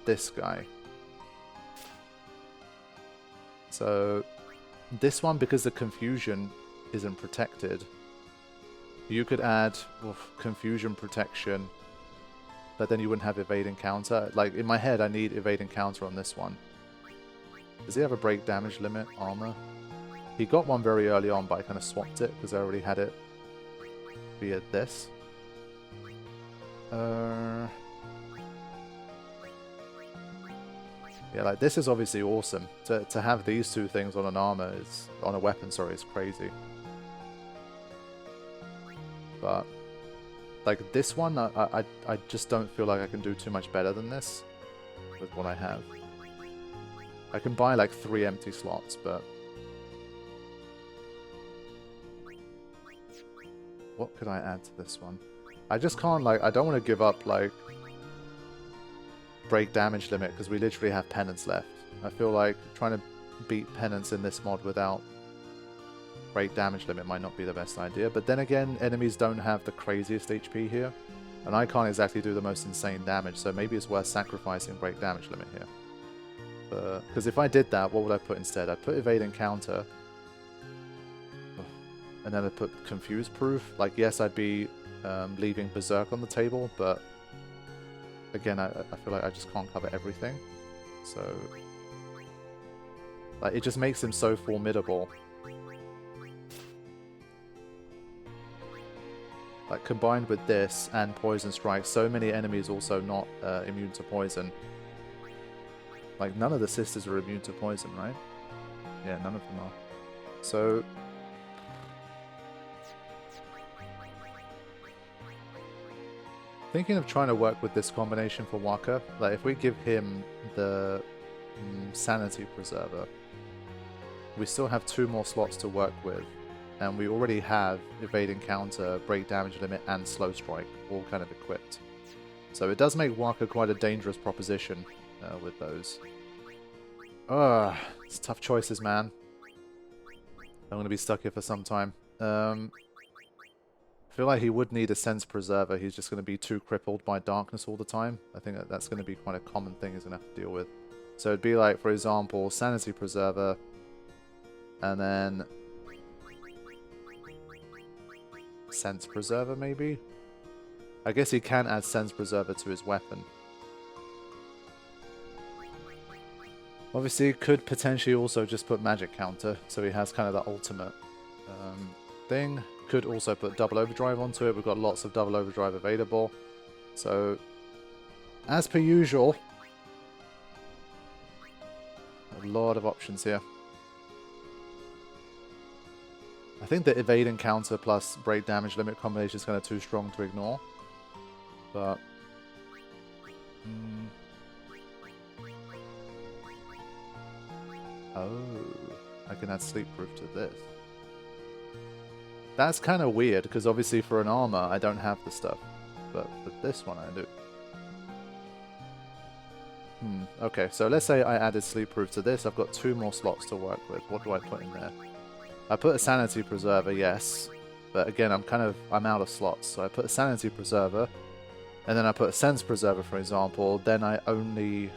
Speaker 1: this guy. So this one, because the confusion isn't protected, you could add confusion protection, but then you wouldn't have evade encounter. Like in my head I need evade encounter on this one. Does he have a break damage limit armor? He got one very early on, but I kind of swapped it because I already had it via this. Yeah, like this is obviously awesome. To have these 2 things on an armor is on a weapon, sorry, is crazy. But like this one, I just don't feel like I can do too much better than this with what I have. I can buy like 3 empty slots, but what could I add to this one? I just can't, like, I don't want to give up, like, break damage limit, because we literally have Penance left. I feel like trying to beat Penance in this mod without break damage limit might not be the best idea. But then again, enemies don't have the craziest HP here, and I can't exactly do the most insane damage, so maybe it's worth sacrificing break damage limit here. Because if I did that, what would I put instead? I'd put evade encounter, and then I'd put confuse proof. Like, yes, I'd be leaving Berserk on the table, but again, I feel like I just can't cover everything. So, like, it just makes him so formidable. Like, combined with this and Poison Strike, so many enemies also not immune to poison. Like, none of the sisters are immune to poison, right? Yeah, none of them are. So thinking of trying to work with this combination for Wakka. Like, if we give him the Sanity Preserver, we still have 2 more slots to work with, and we already have Evade Encounter, Break Damage Limit, and Slow Strike all kind of equipped. So it does make Wakka quite a dangerous proposition with those. It's tough choices, man. I'm going to be stuck here for some time. I feel like he would need a Sense Preserver. He's just going to be too crippled by darkness all the time. I think that's going to be quite a common thing he's going to have to deal with. So it'd be like, for example, Sanity Preserver, and then Sense Preserver, maybe? I guess he can add Sense Preserver to his weapon. Obviously, could potentially also just put Magic Counter, so he has kind of the ultimate thing. Could also put double overdrive onto it. We've got lots of double overdrive available. So, as per usual, a lot of options here. I think the evade and counter plus break damage limit combination is kind of too strong to ignore. But... Oh, I can add sleep proof to this. That's kind of weird, because obviously for an armor, I don't have the stuff. But for this one, I do. Okay, so let's say I added sleep proof to this. I've got 2 more slots to work with. What do I put in there? I put a sanity preserver, yes. But again, I'm out of slots. So I put a sanity preserver, and then I put a sense preserver, for example. Then I only...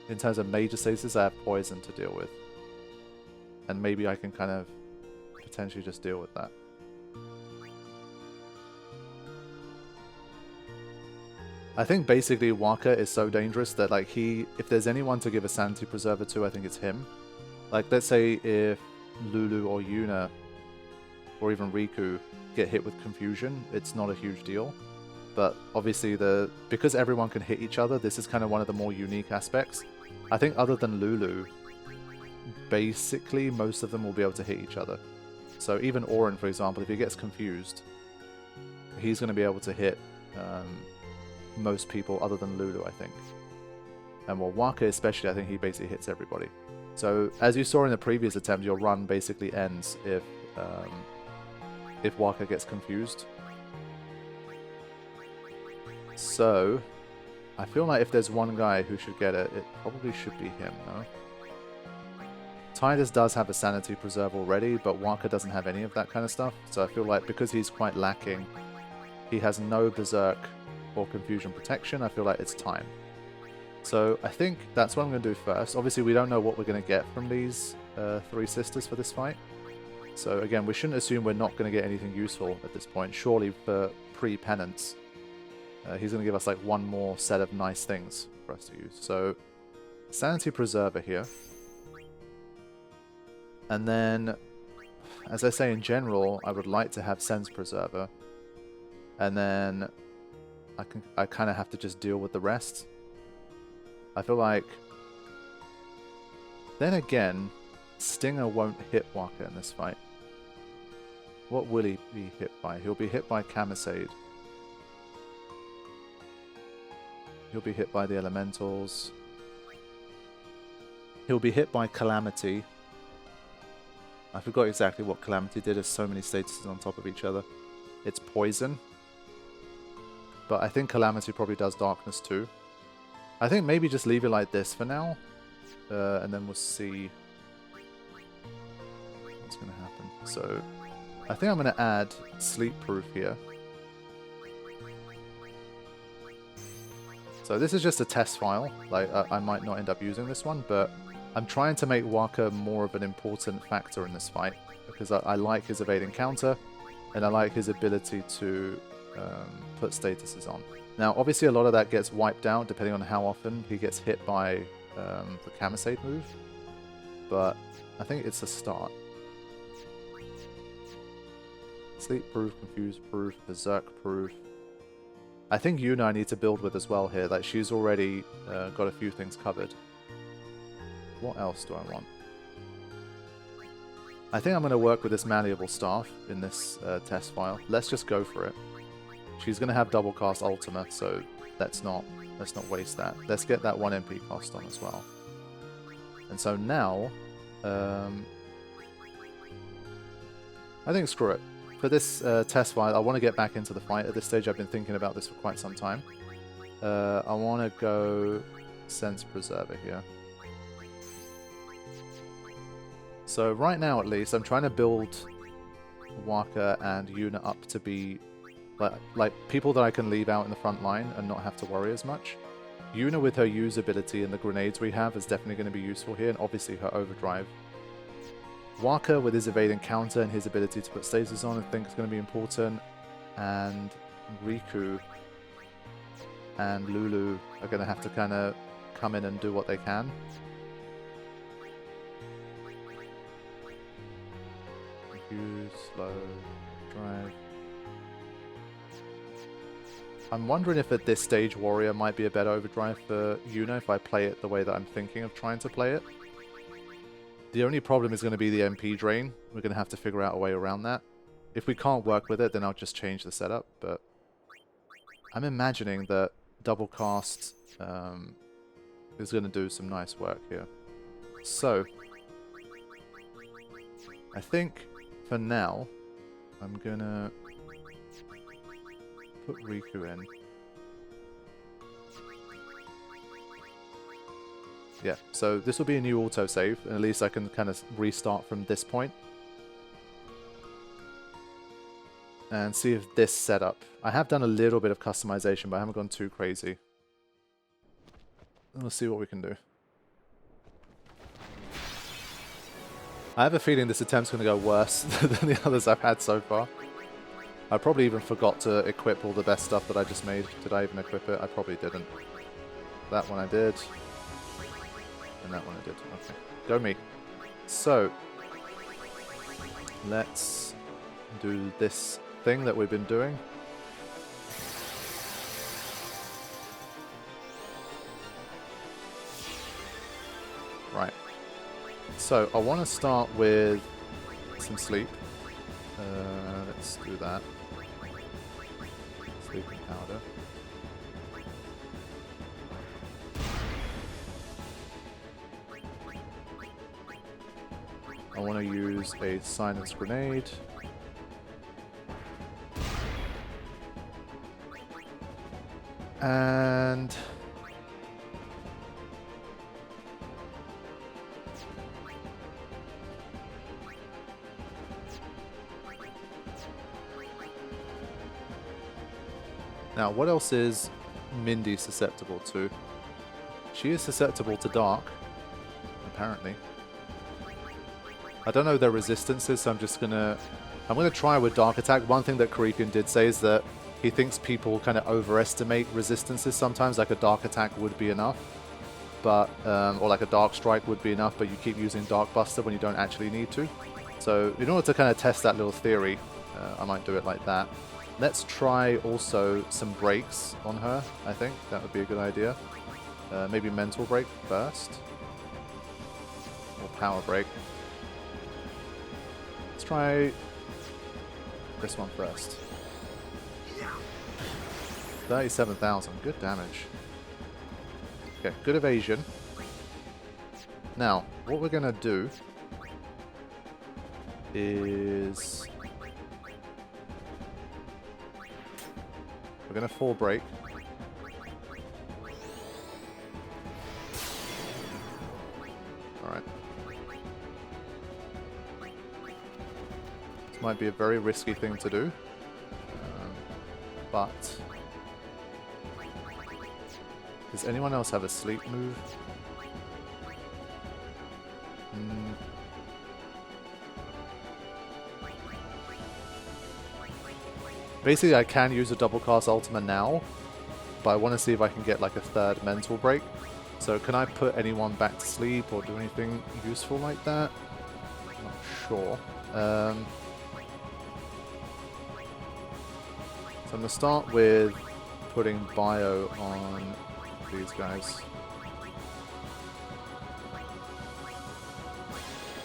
Speaker 1: In terms of major status, I have poison to deal with. And maybe I can kind of potentially just deal with that. I think basically Wakka is so dangerous that like if there's anyone to give a sanity preserver to, I think it's him. Like let's say if Lulu or Yuna or even Riku get hit with confusion, it's not a huge deal. But obviously because everyone can hit each other, this is kind of one of the more unique aspects. I think other than Lulu, basically most of them will be able to hit each other. So even Auron, for example, if he gets confused, he's going to be able to hit most people other than Lulu, I think. And well, Wakka especially, I think he basically hits everybody. So as you saw in the previous attempt, your run basically ends if Wakka gets confused. So I feel like if there's one guy who should get it, it probably should be him, no? Tidus does have a sanity preserve already, but Wakka doesn't have any of that kind of stuff. So I feel like because he's quite lacking, he has no berserk or confusion protection, I feel like it's time. So I think that's what I'm going to do first. Obviously we don't know what we're going to get from these 3 sisters for this fight. So again, we shouldn't assume we're not going to get anything useful at this point. Surely for pre-penance, he's going to give us like one more set of nice things for us to use. So sanity preserver here. And then, as I say in general, I would like to have sense preserver. And then I kind of have to just deal with the rest. I feel like... Then again, Stinger won't hit Wakka in this fight. What will he be hit by? He'll be hit by Camisade. He'll be hit by the Elementals. He'll be hit by Calamity. I forgot exactly what Calamity did. There's so many statuses on top of each other. It's poison. But I think Calamity probably does darkness too. I think maybe just leave it like this for now. And then we'll see what's going to happen. So I think I'm going to add sleep proof here. So this is just a test file. Like I might not end up using this one, but I'm trying to make Wakka more of an important factor in this fight, because I like his evade and counter, and I like his ability to put statuses on. Now, obviously a lot of that gets wiped out depending on how often he gets hit by the Camisade move, but I think it's a start. Sleep proof, confuse proof, berserk proof. I think Yuna I need to build with as well here. Like she's already got a few things covered. What else do I want? I think I'm going to work with this malleable staff in this test file. Let's just go for it. She's going to have double cast Ultima, so let's not waste that. Let's get that 1 MP cost on as well. And so now, I think screw it. For this test file, I want to get back into the fight. At this stage, I've been thinking about this for quite some time. I want to go Sense Preserver here. So right now, at least, I'm trying to build Wakka and Yuna up to be like people that I can leave out in the front line and not have to worry as much. Yuna with her usability and the grenades we have is definitely going to be useful here, and obviously her overdrive. Wakka with his evade and counter and his ability to put stasis on, I think is going to be important. And Riku and Lulu are going to have to kind of come in and do what they can. Use, load, drive. I'm wondering if at this stage Warrior might be a better overdrive for Yuna if I play it the way that I'm thinking of trying to play it. The only problem is going to be the MP drain. We're going to have to figure out a way around that. If we can't work with it, then I'll just change the setup, but I'm imagining that double cast is going to do some nice work here. So, I think for now, I'm going to put Riku in. Yeah, so this will be a new autosave, and at least I can kind of restart from this point. And see if this setup... I have done a little bit of customization, but I haven't gone too crazy. And we'll see what we can do. I have a feeling this attempt's going to go worse than the others I've had so far. I probably even forgot to equip all the best stuff that I just made. Did I even equip it? I probably didn't. That one I did. And that one I did. Okay. Go me. So, let's do this thing that we've been doing. Right. So, I want to start with some sleep. Let's do that. Sleeping powder. I want to use a silence grenade. And now, what else is Mindy susceptible to? She is susceptible to dark, apparently. I don't know their resistances, so I'm gonna try with dark attack. One thing that Karifean did say is that he thinks people kind of overestimate resistances sometimes, like a dark attack would be enough, but or like a dark strike would be enough, but you keep using dark buster when you don't actually need to. So in order to kind of test that little theory, I might do it like that. Let's try also some breaks on her, I think. That would be a good idea. Maybe mental break first. Or power break. Let's try this one first. 37,000. Good damage. Okay, good evasion. Now, what we're going to do is... we're going to full break. Alright. This might be a very risky thing to do. But... does anyone else have a sleep move? Basically, I can use a double cast Ultima now, but I want to see if I can get like a third mental break. So can I put anyone back to sleep or do anything useful like that? I'm not sure. So I'm going to start with putting bio on these guys.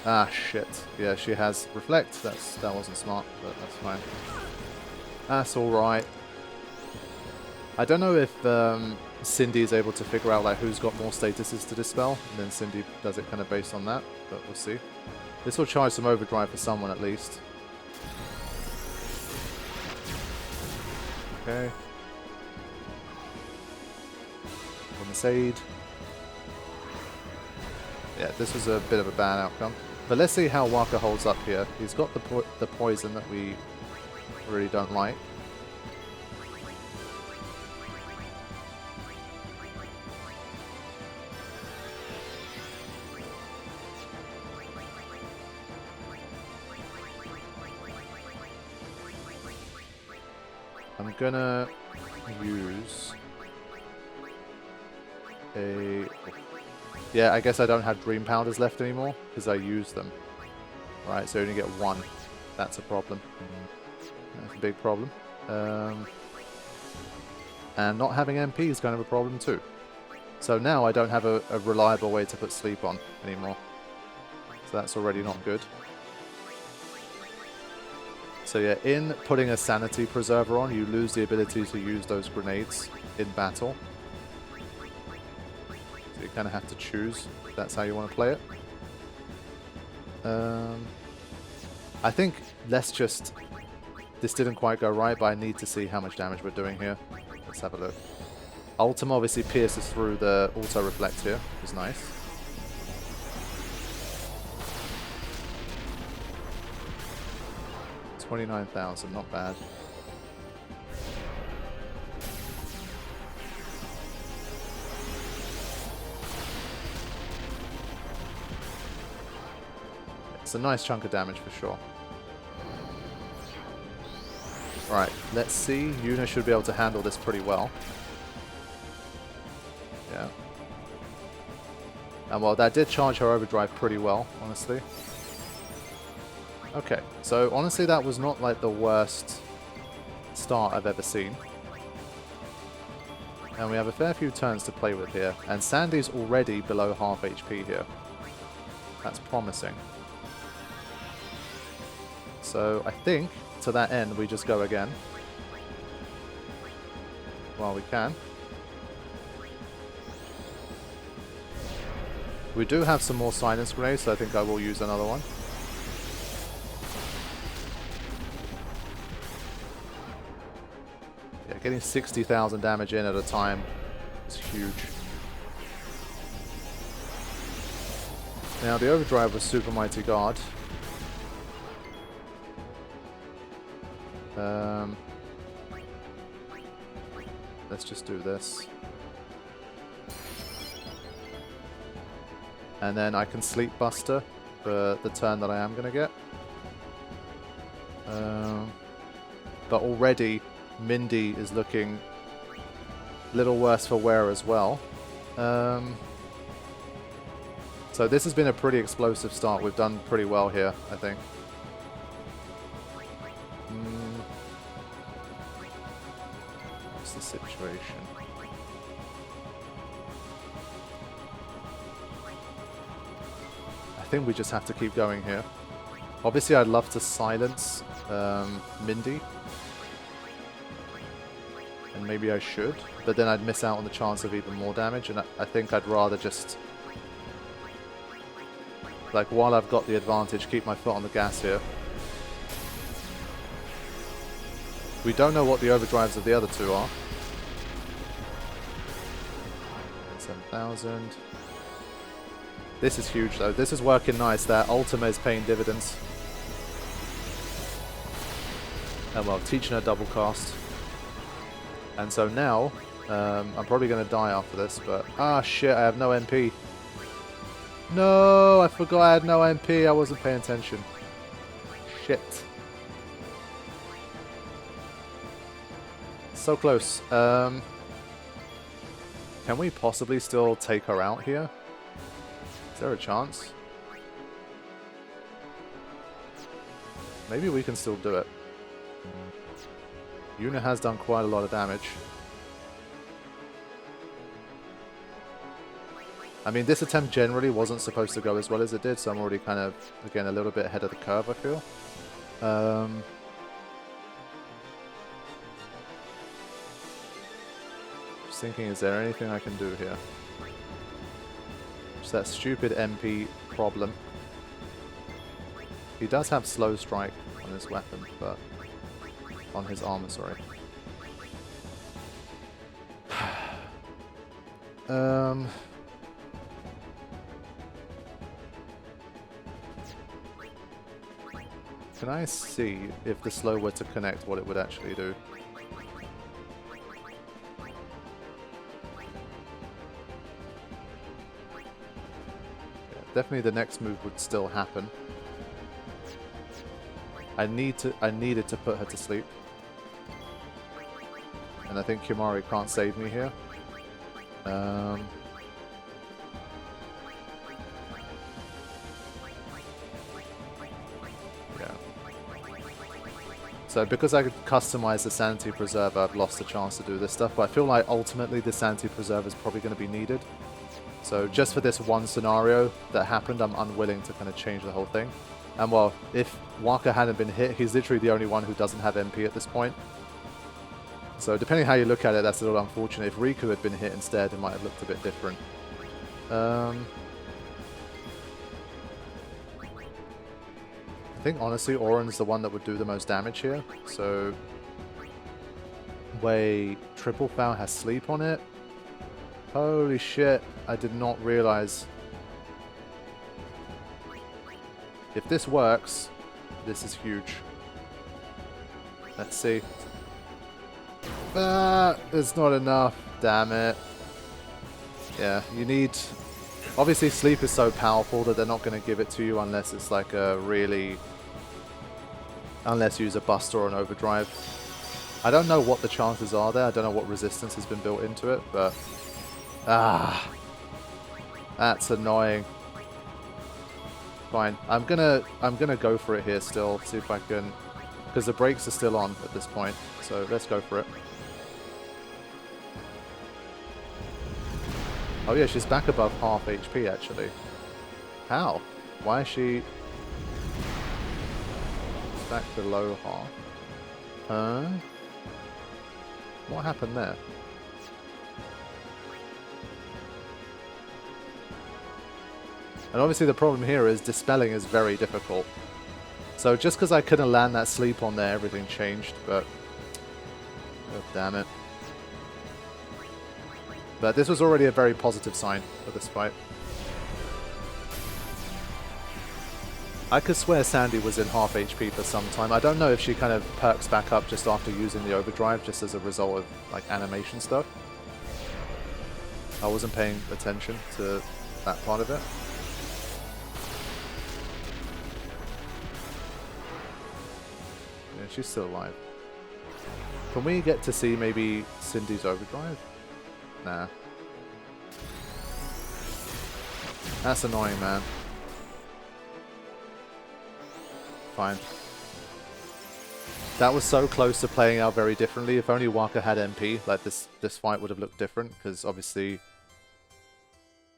Speaker 1: Ah, shit. Yeah, she has reflect. That wasn't smart, but that's fine. That's alright. I don't know if Cindy is able to figure out like who's got more statuses to dispel, and then Cindy does it kind of based on that, but we'll see. This will charge some overdrive for someone at least. Okay. Aid. Yeah, this was a bit of a bad outcome. But let's see how Wakka holds up here. He's got the poison that we really don't like. I'm gonna use a... yeah, I guess I don't have dream powders left anymore because I used them. Right, so you only get one. That's a problem. That's a big problem. And not having MP is kind of a problem too. So now I don't have a reliable way to put sleep on anymore. So that's already not good. So yeah, in putting a sanity preserver on, you lose the ability to use those grenades in battle. So you kind of have to choose if that's how you want to play it. I think let's just... This didn't quite go right, but I need to see how much damage we're doing here. Let's have a look. Ultima obviously pierces through the auto-reflect here, which is nice. $29,000, not bad. It's a nice chunk of damage for sure. Right, let's see. Yuna should be able to handle this pretty well. Yeah. And well, that did charge her overdrive pretty well, honestly. Okay, so honestly that was not like the worst start I've ever seen. And we have a fair few turns to play with here. And Sandy's already below half HP here. That's promising. So I think to that end we just go again. While we can. We do have some more silence grenades, so I think I will use another one. Yeah, getting 60,000 damage in at a time is huge. Now the overdrive was Super Mighty Guard. Let's just do this. And then I can Sleep Buster for the turn that I am going to get. But already Mindy is looking a little worse for wear as well. So this has been a pretty explosive start. We've done pretty well here, I think. What's the situation? I think we just have to keep going here. Obviously, I'd love to silence Mindy. And maybe I should. But then I'd miss out on the chance of even more damage. And I think I'd rather just... like, while I've got the advantage, keep my foot on the gas here. We don't know what the overdrives of the other two are. 7,000. This is huge though. This is working nice. That Ultima is paying dividends. And well, teaching her double cast. And so now, I'm probably going to die after this, but... ah, shit, I have no MP. No, I forgot I had no MP. I wasn't paying attention. Shit. So close. Can we possibly still take her out here? Is there a chance? Maybe we can still do it. Yuna has done quite a lot of damage. I mean, this attempt generally wasn't supposed to go as well as it did, so I'm already kind of, again, a little bit ahead of the curve, I feel. Just thinking, is there anything I can do here? Just that stupid MP problem. He does have slow strike on his weapon, but... on his armor, sorry. Can I see if the slow were to connect what it would actually do? Yeah, definitely the next move would still happen. I needed to put her to sleep. And I think Kimari can't save me here. Yeah. So because I could customize the Sanity Preserver, I've lost the chance to do this stuff. But I feel like ultimately the Sanity Preserver is probably going to be needed. So just for this one scenario that happened, I'm unwilling to kind of change the whole thing. And well, if Wakka hadn't been hit, he's literally the only one who doesn't have MP at this point. So depending how you look at it, that's a little unfortunate. If Riku had been hit instead, it might have looked a bit different. I think honestly Auron's the one that would do the most damage here. So Wait, Triple Foul has sleep on it? Holy shit, I did not realize. If this works, this is huge. Let's see. It's not enough. Damn it. Yeah, you need... Obviously, sleep is so powerful that they're not going to give it to you unless it's like a really... Unless you use a Buster or an Overdrive. I don't know what the chances are there. I don't know what resistance has been built into it, but... That's annoying. Fine. I'm gonna go for it here still. See if I can... Because the brakes are still on at this point. So let's go for it. Oh yeah, she's back above half HP actually. How? Why is she... back below half? Huh? What happened there? And obviously the problem here is dispelling is very difficult. So just because I couldn't land that sleep on there, everything changed, but... God damn it. But this was already a very positive sign for this fight. I could swear Sandy was in half HP for some time. I don't know if she kind of perks back up just after using the overdrive, just as a result of like animation stuff. I wasn't paying attention to that part of it. Yeah, she's still alive. Can we get to see maybe Cindy's overdrive? Nah. That's annoying, man. Fine. That was so close to playing out very differently. If only Wakka had MP, like this fight would have looked different, because obviously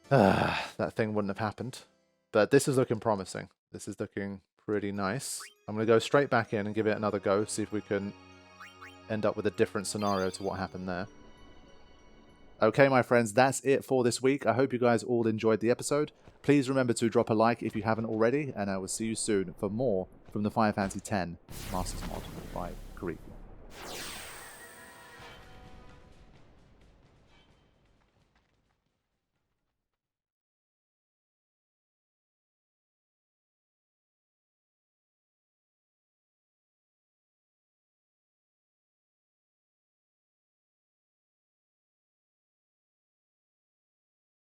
Speaker 1: that thing wouldn't have happened. But this is looking promising. This is looking pretty nice. I'm going to go straight back in and give it another go, see if we can end up with a different scenario to what happened there. Okay, my friends, that's it for this week. I hope you guys all enjoyed the episode. Please remember to drop a like if you haven't already, and I will see you soon for more from the Final Fantasy X Masters Mod by Karifean.